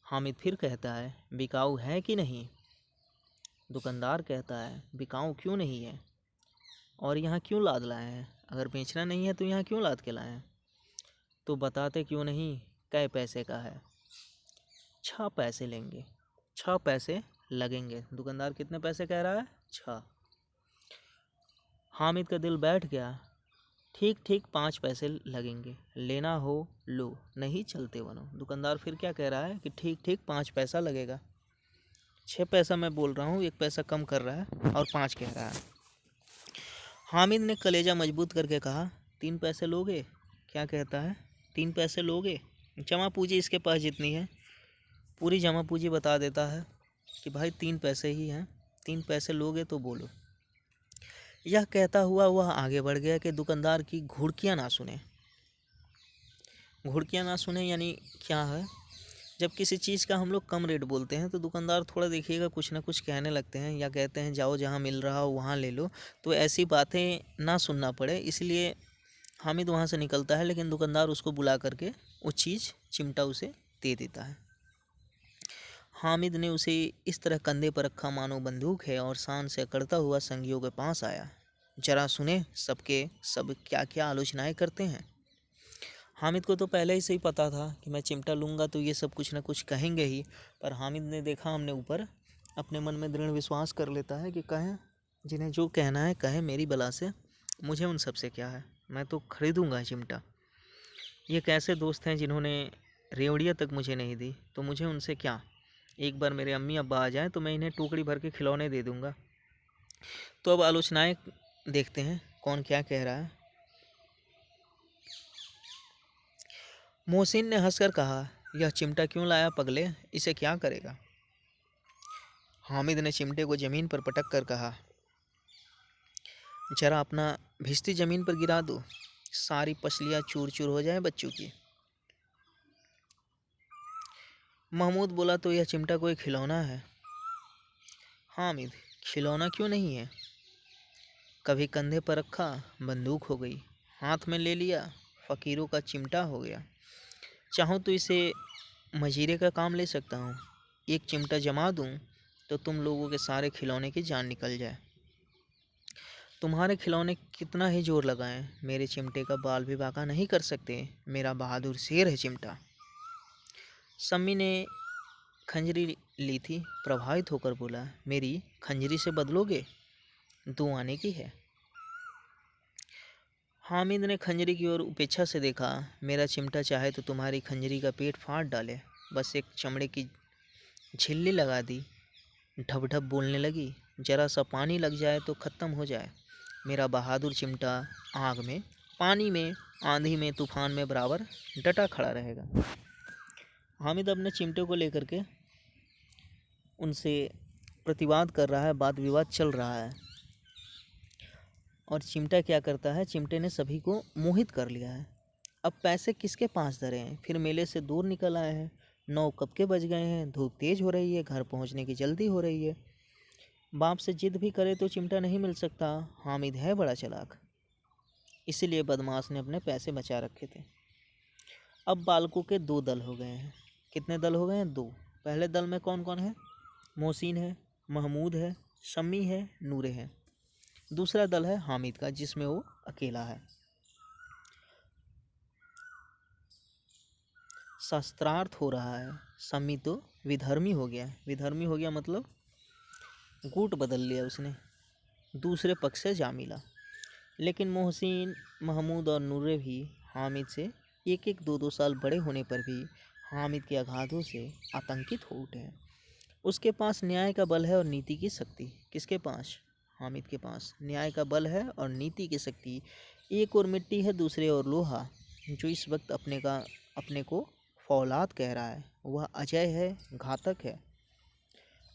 हामिद फिर कहता है, बिकाऊ है कि नहीं। दुकानदार कहता है, बिकाऊ क्यों नहीं है, और यहाँ क्यों लाद लाए हैं। अगर बेचना नहीं है तो यहाँ क्यों लाद के लाए हैं। तो बताते क्यों नहीं, कै पैसे का है। 6 पैसे लेंगे। 6 पैसे लगेंगे। दुकानदार कितने पैसे कह रहा है, 6। हामिद का दिल बैठ गया। ठीक ठीक 5 पैसे लगेंगे, लेना हो लो, नहीं चलते बनो। दुकानदार फिर क्या कह रहा है कि ठीक ठीक 5 पैसा लगेगा। 6 पैसा मैं बोल रहा हूँ, 1 पैसा कम कर रहा है और 5 कह रहा है। हामिद ने कलेजा मजबूत करके कहा, 3 पैसे लोगे। क्या कहता है, 3 पैसे लोगे। जमा पूंजी इसके पास जितनी है पूरी जमा पूंजी बता देता है कि भाई 3 पैसे ही हैं, 3 पैसे लोगे तो बोलो। यह कहता हुआ वह आगे बढ़ गया कि दुकानदार की घुड़कियाँ ना सुने। घुड़कियाँ ना सुने यानी क्या है, जब किसी चीज़ का हम लोग कम रेट बोलते हैं तो दुकानदार थोड़ा देखिएगा कुछ ना कुछ कहने लगते हैं या कहते हैं जाओ जहाँ मिल रहा हो वहाँ ले लो। तो ऐसी बातें ना सुनना पड़े, इसलिए हामिद वहाँ से निकलता है, लेकिन दुकानदार उसको बुला करके वो चीज़ चिमटा उसे दे देता है। हामिद ने उसे इस तरह कंधे पर रखा मानो बंदूक है और शान से अकड़ता हुआ संगियों के पास आया। जरा सुने सबके सब क्या क्या आलोचनाएं करते हैं। हामिद को तो पहले ही से ही पता था कि मैं चिमटा लूँगा तो ये सब कुछ ना कुछ कहेंगे ही, पर हामिद ने देखा हमने ऊपर, अपने मन में दृढ़ विश्वास कर लेता है कि कहें, जिन्हें जो कहना है कहें, मेरी बला से मुझे उन सब से क्या है, मैं तो खरीदूँगा चिमटा। ये कैसे दोस्त हैं जिन्होंने रेवड़ियाँ तक मुझे नहीं दी, तो मुझे उनसे क्या। एक बार मेरे अम्मी अब्बा आ जाएं तो मैं इन्हें टोकरी भर के खिलौने दे दूँगा। तो अब आलोचनाएं देखते हैं कौन क्या कह रहा है। मोहसिन ने हंसकर कहा, यह चिमटा क्यों लाया पगले, इसे क्या करेगा। हामिद ने चिमटे को ज़मीन पर पटक कर कहा, जरा अपना भिश्ती ज़मीन पर गिरा दो, सारी पसलियाँ चूर चूर हो जाए बच्चों की। महमूद बोला, तो यह चिमटा कोई खिलौना है। हामिद, खिलौना क्यों नहीं है, कभी कंधे पर रखा बंदूक हो गई, हाथ में ले लिया फ़कीरों का चिमटा हो गया। चाहूँ तो इसे मजीरे का काम ले सकता हूँ। एक चिमटा जमा दूँ तो तुम लोगों के सारे खिलौने की जान निकल जाए। तुम्हारे खिलौने कितना ही जोर लगाएं, मेरे चिमटे का बाल भी बांका नहीं कर सकते। मेरा बहादुर शेर है चिमटा। सम्मी ने खंजरी ली थी, प्रभावित होकर बोला, मेरी खंजरी से बदलोगे? 2 आने की है। हामिद ने खंजरी की ओर उपेक्षा से देखा। मेरा चिमटा चाहे तो तुम्हारी खंजरी का पेट फाड़ डाले, बस एक चमड़े की झिल्ली लगा दी। ढब ढब बोलने लगी, जरा सा पानी लग जाए तो ख़त्म हो जाए। मेरा बहादुर चिमटा आग में, पानी में, आंधी में, तूफान में बराबर डटा खड़ा रहेगा। हामिद अपने चिमटे को लेकर के उनसे प्रतिवाद कर रहा है, वाद विवाद चल रहा है। और चिमटा क्या करता है, चिमटे ने सभी को मोहित कर लिया है। अब पैसे किसके पास धरे हैं, फिर मेले से दूर निकल आए हैं। 9 कब के बज गए हैं, धूप तेज हो रही है, घर पहुंचने की जल्दी हो रही है। बाप से जिद भी करे तो चिमटा नहीं मिल सकता। हामिद है बड़ा चालाक, इसीलिए बदमाश ने अपने पैसे बचा रखे थे। अब बालकों के 2 दल हो गए हैं। कितने दल हो गए हैं? 2। पहले दल में कौन कौन है? मोहसिन है, महमूद है, शम्मी है, नूरे है। दूसरा दल है हामिद का, जिसमें वो अकेला है। शास्त्रार्थ हो रहा है। शम्मी तो विधर्मी हो गया। विधर्मी हो गया मतलब गुट बदल लिया उसने, दूसरे पक्ष से जा मिला। लेकिन मोहसिन, महमूद और नूरे भी हामिद से 1-1, 2-2 साल बड़े होने पर भी हामिद के आघातों से आतंकित हो उठे हैं। उसके पास न्याय का बल है और नीति की शक्ति। किसके पास? हामिद के पास न्याय का बल है और नीति की शक्ति। एक और मिट्टी है, दूसरे और लोहा। जो इस वक्त अपने को फौलाद कह रहा है, वह अजय है, घातक है।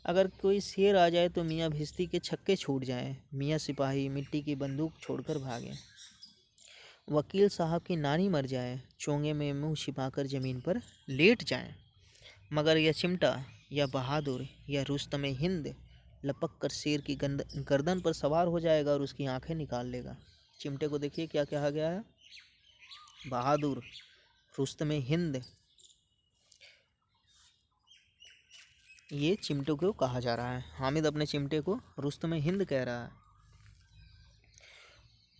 अगर कोई शेर आ जाए तो मियाँ भिश्ती के छक्के छूट जाएं, मियाँ सिपाही मिट्टी की बंदूक छोड़कर भागें। वकील साहब की नानी मर जाए, चोंगे में मुंह छिपाकर ज़मीन पर लेट जाएं। मगर यह चिमटा, या बहादुर, या रुस्तम हिंद लपक कर शेर की गर्दन पर सवार हो जाएगा और उसकी आंखें निकाल लेगा। चिमटे को देखिए क्या कहा गया है, बहादुर, रुस्तम हिंद। ये चिमटे को कहा जा रहा है। हामिद अपने चिमटे को रुस्तम हिंद कह रहा है।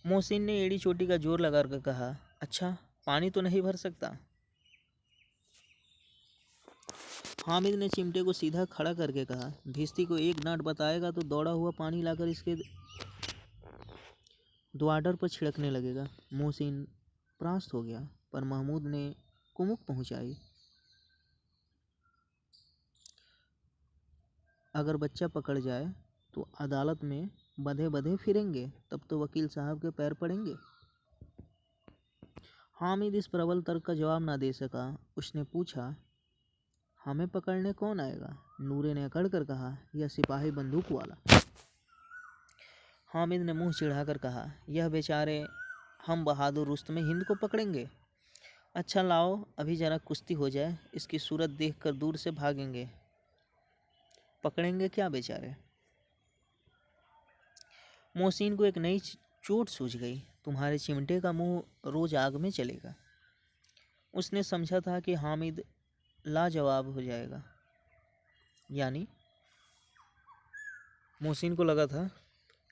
मोहसिन ने एड़ी चोटी का जोर लगा कर कहा, अच्छा पानी तो नहीं भर सकता? हामिद ने चिमटे को सीधा खड़ा करके कहा, भिश्ती को एक डांट बताएगा तो दौड़ा हुआ पानी लाकर इसके द्वाडर पर छिड़कने लगेगा। मोहसिन परास्त हो गया, पर महमूद ने कुमुक पहुंचाई, अगर बच्चा पकड़ जाए तो अदालत में बंधे बंधे फिरेंगे, तब तो वकील साहब के पैर पड़ेंगे। हामिद इस प्रबल तर्क का जवाब ना दे सका। उसने पूछा, हमें पकड़ने कौन आएगा? नूरे ने अकड़ कर कहा, यह सिपाही बंदूक वाला। हामिद ने मुंह चिढ़ाकर कहा, यह बेचारे हम बहादुर रुस्तम हिंद को पकड़ेंगे? अच्छा लाओ, अभी जरा कुश्ती हो जाए, इसकी सूरत देखकर दूर से भागेंगे। पकड़ेंगे क्या बेचारे? मोहसिन को एक नई चोट सूझ गई। तुम्हारे चिमटे का मुंह रोज आग में चलेगा। उसने समझा था कि हामिद लाजवाब हो जाएगा, यानी मोहसिन को लगा था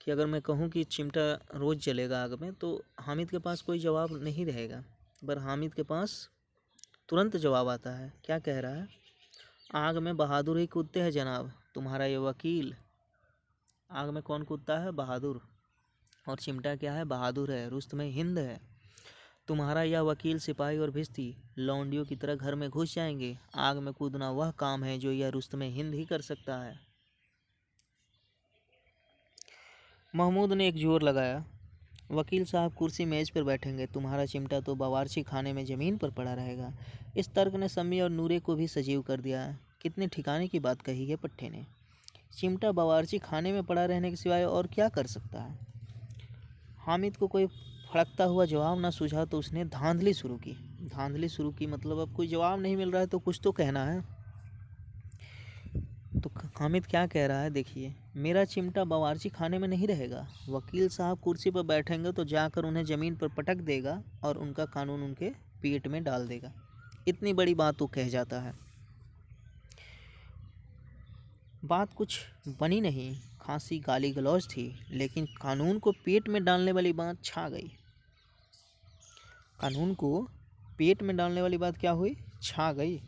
कि अगर मैं कहूँ कि चिमटा रोज़ जलेगा आग में तो हामिद के पास कोई जवाब नहीं रहेगा। पर हामिद के पास तुरंत जवाब आता है। क्या कह रहा है? आग में बहादुर ही कूदते हैं जनाब, तुम्हारा ये वकील। आग में कौन कूदता है? बहादुर। और चिमटा क्या है? बहादुर है, रुस्तम हिंद है। तुम्हारा यह वकील, सिपाही और भिश्ती लौंडियों की तरह घर में घुस जाएंगे। आग में कूदना वह काम है जो यह रुस्तम हिंद ही कर सकता है। महमूद ने एक जोर लगाया, वकील साहब कुर्सी मेज पर बैठेंगे, तुम्हारा चिमटा तो बावर्ची खाने में ज़मीन पर पड़ा रहेगा। इस तर्क ने सम्मी और नूरे को भी सजीव कर दिया। कितने ठिकाने की बात कही है पट्टे ने। चिमटा बावर्ची खाने में पड़ा रहने के सिवाय और क्या कर सकता है? हामिद को कोई फड़कता हुआ जवाब ना सूझा तो उसने धांधली शुरू की। धांधली शुरू की मतलब अब कोई जवाब नहीं मिल रहा है तो कुछ तो कहना है। तो हामिद क्या कह रहा है देखिए, मेरा चिमटा बावर्ची खाने में नहीं रहेगा। वकील साहब कुर्सी पर बैठेंगे तो जाकर उन्हें ज़मीन पर पटक देगा और उनका कानून उनके पेट में डाल देगा। इतनी बड़ी बात वो कह जाता है। बात कुछ बनी नहीं, खांसी गाली गलौज थी, लेकिन कानून को पेट में डालने वाली बात छा गई। कानून को पेट में डालने वाली बात क्या हुई? छा गई।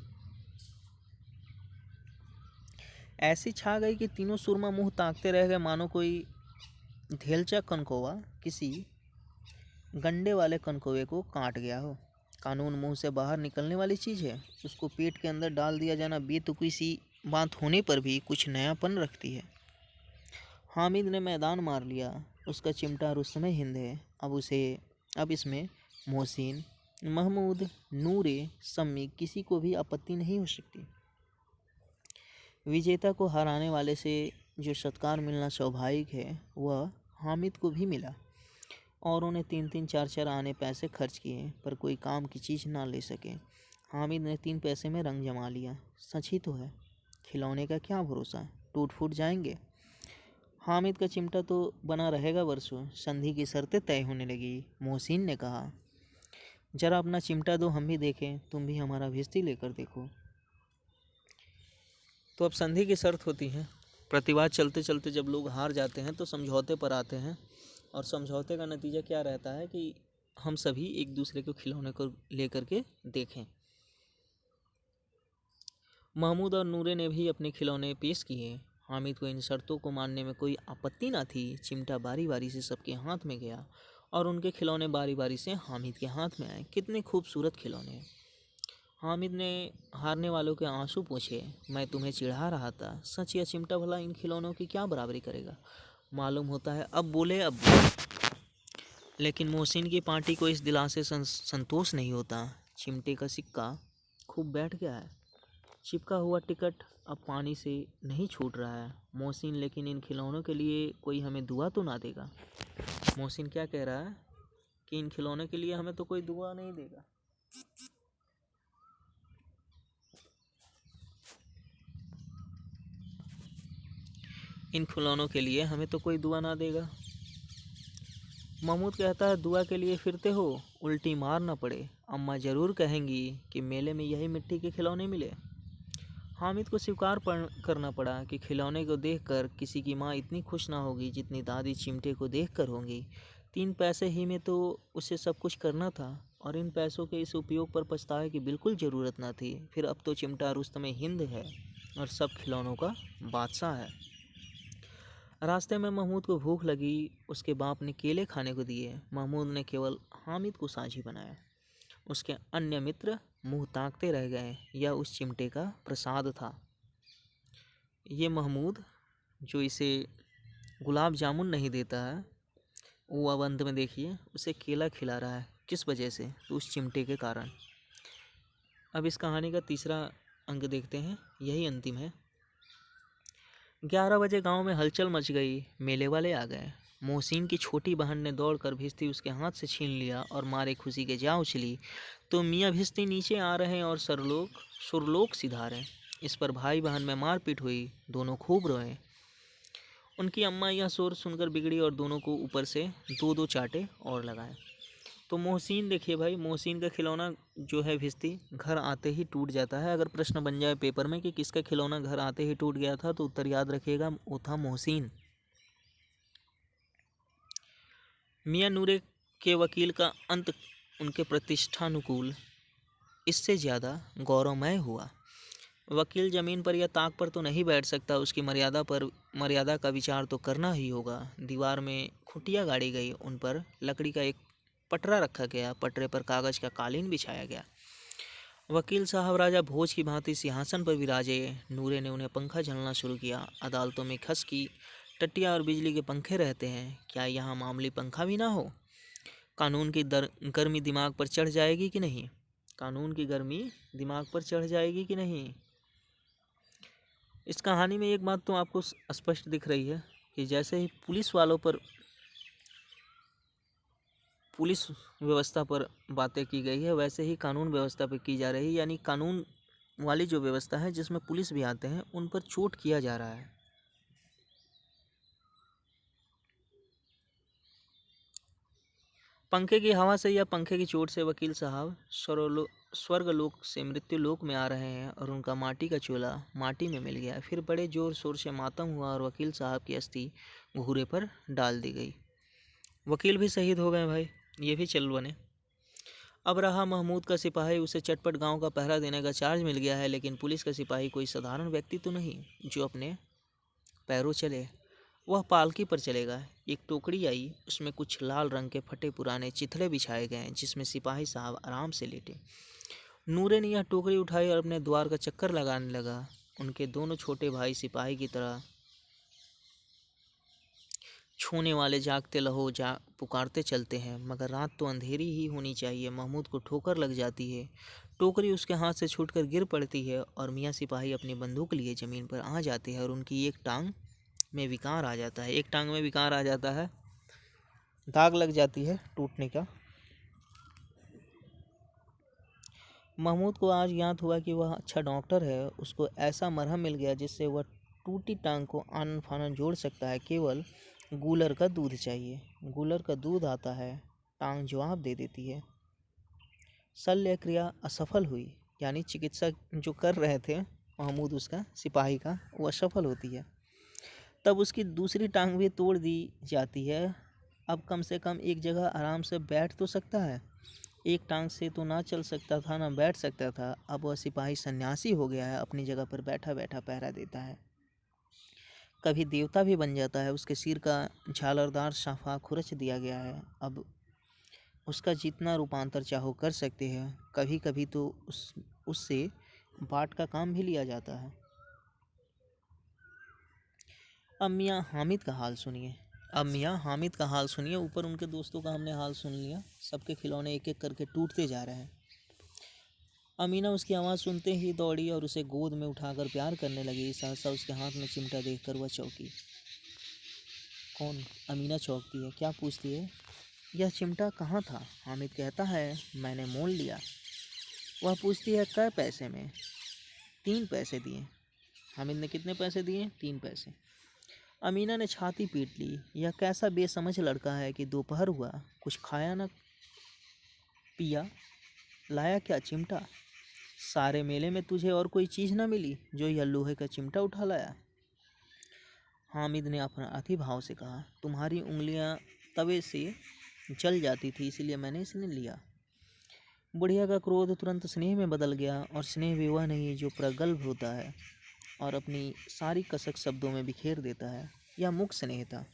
ऐसी छा गई कि तीनों सुरमा मुंह ताकते रह गए, मानो कोई धेलचा कनकौवा किसी गंडे वाले कनकौवे को काट गया हो। कानून मुंह से बाहर निकलने वाली चीज़ है, उसको पेट के अंदर डाल दिया जाना बेतुकी सी बात होने पर भी कुछ नयापन रखती है। हामिद ने मैदान मार लिया। उसका चिमटा रुस्तमे हिंद है। अब इसमें मोहसिन, महमूद, नूरे, सम्मी किसी को भी आपत्ति नहीं हो सकती। विजेता को हराने वाले से जो सत्कार मिलना स्वाभाविक है, वह हामिद को भी मिला। और उन्हें 3-3, 4-4 आने पैसे खर्च किए, पर कोई काम की चीज़ ना ले सके। हामिद ने 3 पैसे में रंग जमा लिया। सच ही तो है, खिलौने का क्या भरोसा, टूट फूट जाएंगे। हामिद का चिमटा तो बना रहेगा वर्षों। संधि की शर्तें तय होने लगी। मोहसिन ने कहा, जरा अपना चिमटा दो, हम भी देखें। तुम भी हमारा भिस्ती लेकर देखो। तो अब संधि की शर्त होती है। प्रतिवाद चलते चलते जब लोग हार जाते हैं तो समझौते पर आते हैं, और समझौते का नतीजा क्या रहता है कि हम सभी एक दूसरे को खिलौने को लेकर के देखें। महमूद और नूरे ने भी अपने खिलौने पेश किए। हामिद को इन शर्तों को मानने में कोई आपत्ति न थी। चिमटा बारी बारी से सबके हाथ में गया और उनके खिलौने बारी बारी से हामिद के हाथ में आए। कितने खूबसूरत खिलौने। हामिद ने हारने वालों के आंसू पोंछे। मैं तुम्हें चिढ़ा रहा था। सच या चिमटा भला इन खिलौनों की क्या बराबरी करेगा? मालूम होता है अब बोले। लेकिन मोहसिन की पार्टी को इस दिलासे संतोष नहीं होता। चिमटे का सिक्का खूब बैठ गया है। चिपका हुआ टिकट अब पानी से नहीं छूट रहा है। मोहसिन, लेकिन इन खिलौनों के लिए कोई हमें दुआ तो ना देगा? मोहसिन क्या कह रहा है कि इन खिलौनों के लिए हमें तो कोई दुआ नहीं देगा। इन खिलौनों के लिए हमें तो कोई दुआ ना देगा। महमूद कहता है, दुआ के लिए फिरते हो, उल्टी मार ना पड़े। अम्मा ज़रूर कहेंगी कि मेले में यही मिट्टी के खिलौने मिले। हामिद को स्वीकार करना पड़ा कि खिलौने को देखकर किसी की माँ इतनी खुश ना होगी जितनी दादी चिमटे को देखकर होंगी। 3 पैसे ही में तो उसे सब कुछ करना था, और इन पैसों के इस उपयोग पर पछतावे की बिल्कुल ज़रूरत ना थी। फिर अब तो चिमटा रुस्तमे हिंद है और सब खिलौनों का बादशाह है। रास्ते में महमूद को भूख लगी। उसके बाप ने केले खाने को दिए। महमूद ने केवल हामिद को साझी बनाया। उसके अन्य मित्र मुंह ताकते रह गए। यह उस चिमटे का प्रसाद था। ये महमूद जो इसे गुलाब जामुन नहीं देता है, वो अब अंत में देखिए उसे केला खिला रहा है। किस वजह से? तो उस चिमटे के कारण। अब इस कहानी का तीसरा अंक देखते हैं, यही अंतिम है। 11 बजे गांव में हलचल मच गई। मेले वाले आ गए। मोहसिन की छोटी बहन ने दौड़कर भिस्ती उसके हाथ से छीन लिया और मारे खुशी के जा उछली तो मियाँ भिस्ती नीचे आ रहे हैं और सुरलोक सिधा रहे। इस पर भाई बहन में मारपीट हुई। दोनों खूब रोए। उनकी अम्मा यह शोर सुनकर बिगड़ी और दोनों को ऊपर से 2-2 चाटे और लगाए। तो मोहसिन, देखिए भाई, मोहसिन का खिलौना जो है भिस्ती, घर आते ही टूट जाता है। अगर प्रश्न बन जाए पेपर में कि किसका खिलौना घर आते ही टूट गया था, तो उत्तर याद रखिएगा, वो था मोहसिन। मियाँ नूरे के वकील का अंत उनके प्रतिष्ठानुकूल इससे ज़्यादा गौरवमय हुआ। वकील ज़मीन पर या ताक पर तो नहीं बैठ सकता, उसकी मर्यादा का विचार तो करना ही होगा। दीवार में खुंटियाँ गाड़ी गई, उन पर लकड़ी का एक पटरा रखा गया। पटरे पर कागज़ का कालीन बिछाया गया। वकील साहब राजा भोज की भांति सिंहासन पर विराजे। नूरे ने उन्हें पंखा झलना शुरू किया। अदालतों में खस की टट्टियाँ और बिजली के पंखे रहते हैं, क्या यहाँ मामूली पंखा भी ना हो? कानून की गर्मी दिमाग पर चढ़ जाएगी कि नहीं? कानून की गर्मी दिमाग पर चढ़ जाएगी कि नहीं? इस कहानी में एक बात तो आपको स्पष्ट दिख रही है कि जैसे ही पुलिस व्यवस्था पर बातें की गई है, वैसे ही कानून व्यवस्था पर की जा रही है। यानी कानून वाली जो व्यवस्था है, जिसमें पुलिस भी आते हैं, उन पर चोट किया जा रहा है। पंखे की हवा से या पंखे की चोट से वकील साहब स्वर्गलोक से मृत्युलोक में आ रहे हैं और उनका माटी का चूल्हा माटी में मिल गया। फिर बड़े जोर शोर से मातम हुआ और वकील साहब की अस्थि घूरे पर डाल दी गई। वकील भी शहीद हो गए भाई, ये भी चल बने। अब रहा महमूद का सिपाही, उसे चटपट गांव का पहरा देने का चार्ज मिल गया है। लेकिन पुलिस का सिपाही कोई साधारण व्यक्ति तो नहीं जो अपने पैरों चले। वह पालकी पर चलेगा। एक टोकरी आई, उसमें कुछ लाल रंग के फटे पुराने चिथड़े बिछाए गए जिसमें सिपाही साहब आराम से लेटे। नूरे ने यह टोकरी उठाई और अपने द्वार का चक्कर लगाने लगा। उनके दोनों छोटे भाई सिपाही की तरह छूने वाले जागते लहो जा पुकारते चलते हैं, मगर रात तो अंधेरी ही होनी चाहिए। महमूद को ठोकर लग जाती है, टोकरी उसके हाथ से छूटकर गिर पड़ती है और मियाँ सिपाही अपनी बंदूक लिए ज़मीन पर आ जाते हैं और उनकी एक टांग में विकार आ जाता है। एक टांग में विकार आ जाता है, दाग लग जाती है टूटने का। महमूद को आज ज्ञात हुआ कि वह अच्छा डॉक्टर है। उसको ऐसा मरहम मिल गया जिससे वह टूटी टांग को आनन फानन जोड़ सकता है। केवल गूलर का दूध चाहिए। गूलर का दूध आता है, टांग जवाब दे देती है। शल्य क्रिया असफल हुई, यानी चिकित्सा जो कर रहे थे महमूद उसका सिपाही का, वो असफल होती है। तब उसकी दूसरी टांग भी तोड़ दी जाती है। अब कम से कम एक जगह आराम से बैठ तो सकता है। एक टांग से तो ना चल सकता था ना बैठ सकता था। अब वह सिपाही सन्यासी हो गया है, अपनी जगह पर बैठा बैठा पहरा देता है। कभी देवता भी बन जाता है। उसके सिर का झालरदार साफा खुरच दिया गया है। अब उसका जितना रूपांतर चाहो कर सकते हैं। कभी कभी तो उससे बाट का काम भी लिया जाता है। अब मियाँ हामिद का हाल सुनिए। ऊपर उनके दोस्तों का हमने हाल सुन लिया। सबके खिलौने एक एक करके टूटते जा रहे हैं। अमीना उसकी आवाज़ सुनते ही दौड़ी और उसे गोद में उठाकर प्यार करने लगी। सहसा उसके हाथ में चिमटा देखकर वह चौंकी। कौन? अमीना चौंकती है। क्या पूछती है? यह चिमटा कहाँ था? हामिद कहता है, मैंने मोल लिया। वह पूछती है, कै पैसे में? 3 पैसे दिए। हामिद ने कितने पैसे दिए? 3 पैसे। अमीना ने छाती पीट ली। यह कैसा बेसमझ लड़का है कि दोपहर हुआ, कुछ खाया न पिया, लाया क्या चिमटा? सारे मेले में तुझे और कोई चीज़ न मिली जो यह लोहे का चिमटा उठा लाया? हामिद ने अपना अति भाव से कहा, तुम्हारी उंगलियां तवे से जल जाती थी, इसलिए मैंने इसने लिया। बुढ़िया का क्रोध तुरंत स्नेह में बदल गया, और स्नेह भी वह नहीं जो प्रगल्भ होता है और अपनी सारी कसक शब्दों में बिखेर देता है। यह मुख स्नेह था।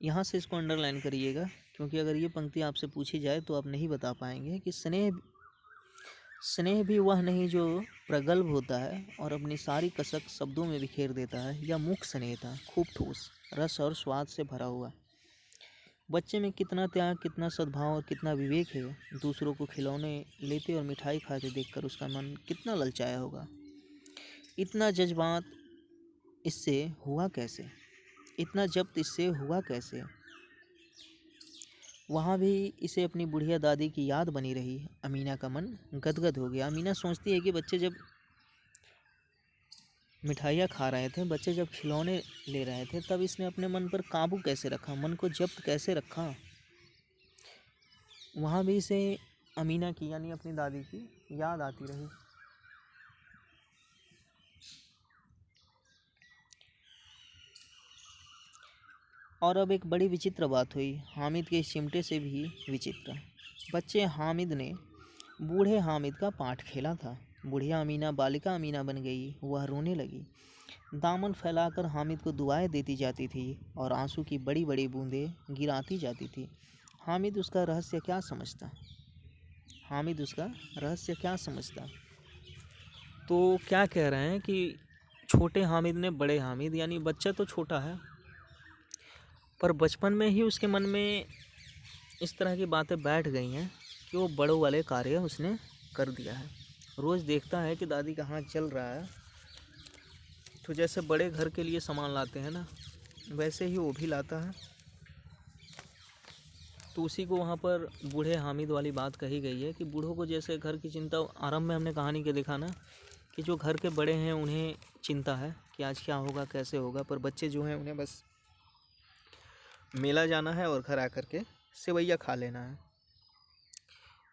यहाँ से इसको अंडरलाइन करिएगा, क्योंकि अगर ये पंक्ति आपसे पूछी जाए तो आप नहीं बता पाएंगे कि स्नेह भी वह नहीं जो प्रगल्भ होता है और अपनी सारी कसक शब्दों में बिखेर देता है। यह मुख स्नेह था, खूब ठोस, रस और स्वाद से भरा हुआ। बच्चे में कितना त्याग, कितना सद्भाव और कितना विवेक है। दूसरों को खिलौने लेते और मिठाई खाते देखकर उसका मन कितना ललचाया होगा। इतना जज्बात इससे हुआ कैसे? इतना जब्त इससे हुआ कैसे? वहाँ भी इसे अपनी बुढ़िया दादी की याद बनी रही। अमीना का मन गदगद हो गया। अमीना सोचती है कि बच्चे जब मिठाइयाँ खा रहे थे, बच्चे जब खिलौने ले रहे थे, तब इसने अपने मन पर काबू कैसे रखा, मन को जब्त कैसे रखा। वहाँ भी इसे अमीना की, यानी अपनी दादी की याद आती रही। और अब एक बड़ी विचित्र बात हुई, हामिद के इस चिमटे से भी विचित्र। बच्चे हामिद ने बूढ़े हामिद का पाठ खेला था। बुढ़िया अमीना बालिका अमीना बन गई। वह रोने लगी, दामन फैलाकर हामिद को दुआएं देती जाती थी और आंसू की बड़ी बड़ी बूंदें गिराती जाती थी। हामिद उसका रहस्य क्या समझता? तो क्या कह रहे हैं कि छोटे हामिद ने बड़े हामिद, यानी बच्चा तो छोटा है पर बचपन में ही उसके मन में इस तरह की बातें बैठ गई हैं कि वो बड़ों वाले कार्य उसने कर दिया है। रोज़ देखता है कि दादी का हाथ चल रहा है, तो जैसे बड़े घर के लिए सामान लाते हैं ना, वैसे ही वो भी लाता है। तो उसी को वहाँ पर बूढ़े हामिद वाली बात कही गई है कि बूढ़ों को जैसे घर की चिंता, आरंभ में हमने कहानी के देखा ना कि जो घर के बड़े हैं उन्हें चिंता है कि आज क्या होगा, कैसे होगा, पर बच्चे जो हैं उन्हें बस मेला जाना है और घर आकर के सेवैया खा लेना है।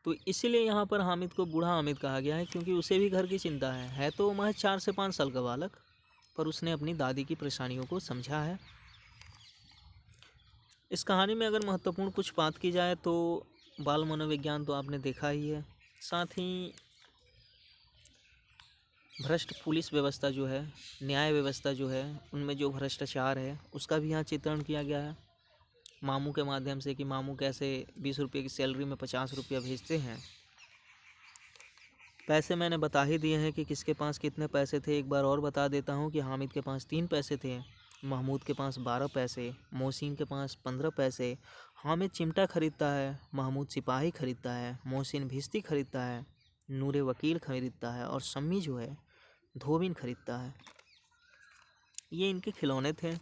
तो इसीलिए यहाँ पर हामिद को बूढ़ा हामिद कहा गया है, क्योंकि उसे भी घर की चिंता है तो महज 4 से 5 साल का बालक, पर उसने अपनी दादी की परेशानियों को समझा है। इस कहानी में अगर महत्वपूर्ण कुछ बात की जाए तो बाल मनोविज्ञान तो आपने देखा ही है, साथ ही भ्रष्ट पुलिस व्यवस्था जो है, न्याय व्यवस्था जो है, उनमें जो भ्रष्टाचार है उसका भी यहाँ चित्रण किया गया है मामू के माध्यम से, कि मामू कैसे 20 रुपये की सैलरी में 50 रुपया भेजते हैं। पैसे मैंने बता ही दिए हैं कि किसके पास कितने पैसे थे। एक बार और बता देता हूँ कि हामिद के पास 3 पैसे थे, महमूद के पास 12 पैसे, मोहसिन के पास 15 पैसे। हामिद चिमटा खरीदता है, महमूद सिपाही खरीदता है, मोहसिन भिश्ती खरीदता है, नूरे वकील खरीदता है और सम्मी जो है धोबिन खरीदता है। ये इनके खिलौने थे।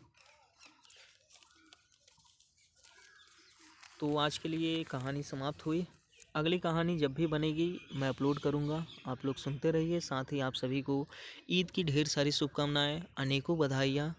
तो आज के लिए कहानी समाप्त हुई। अगली कहानी जब भी बनेगी मैं अपलोड करूँगा, आप लोग सुनते रहिए। साथ ही आप सभी को ईद की ढेर सारी शुभकामनाएं, अनेकों बधाइयाँ।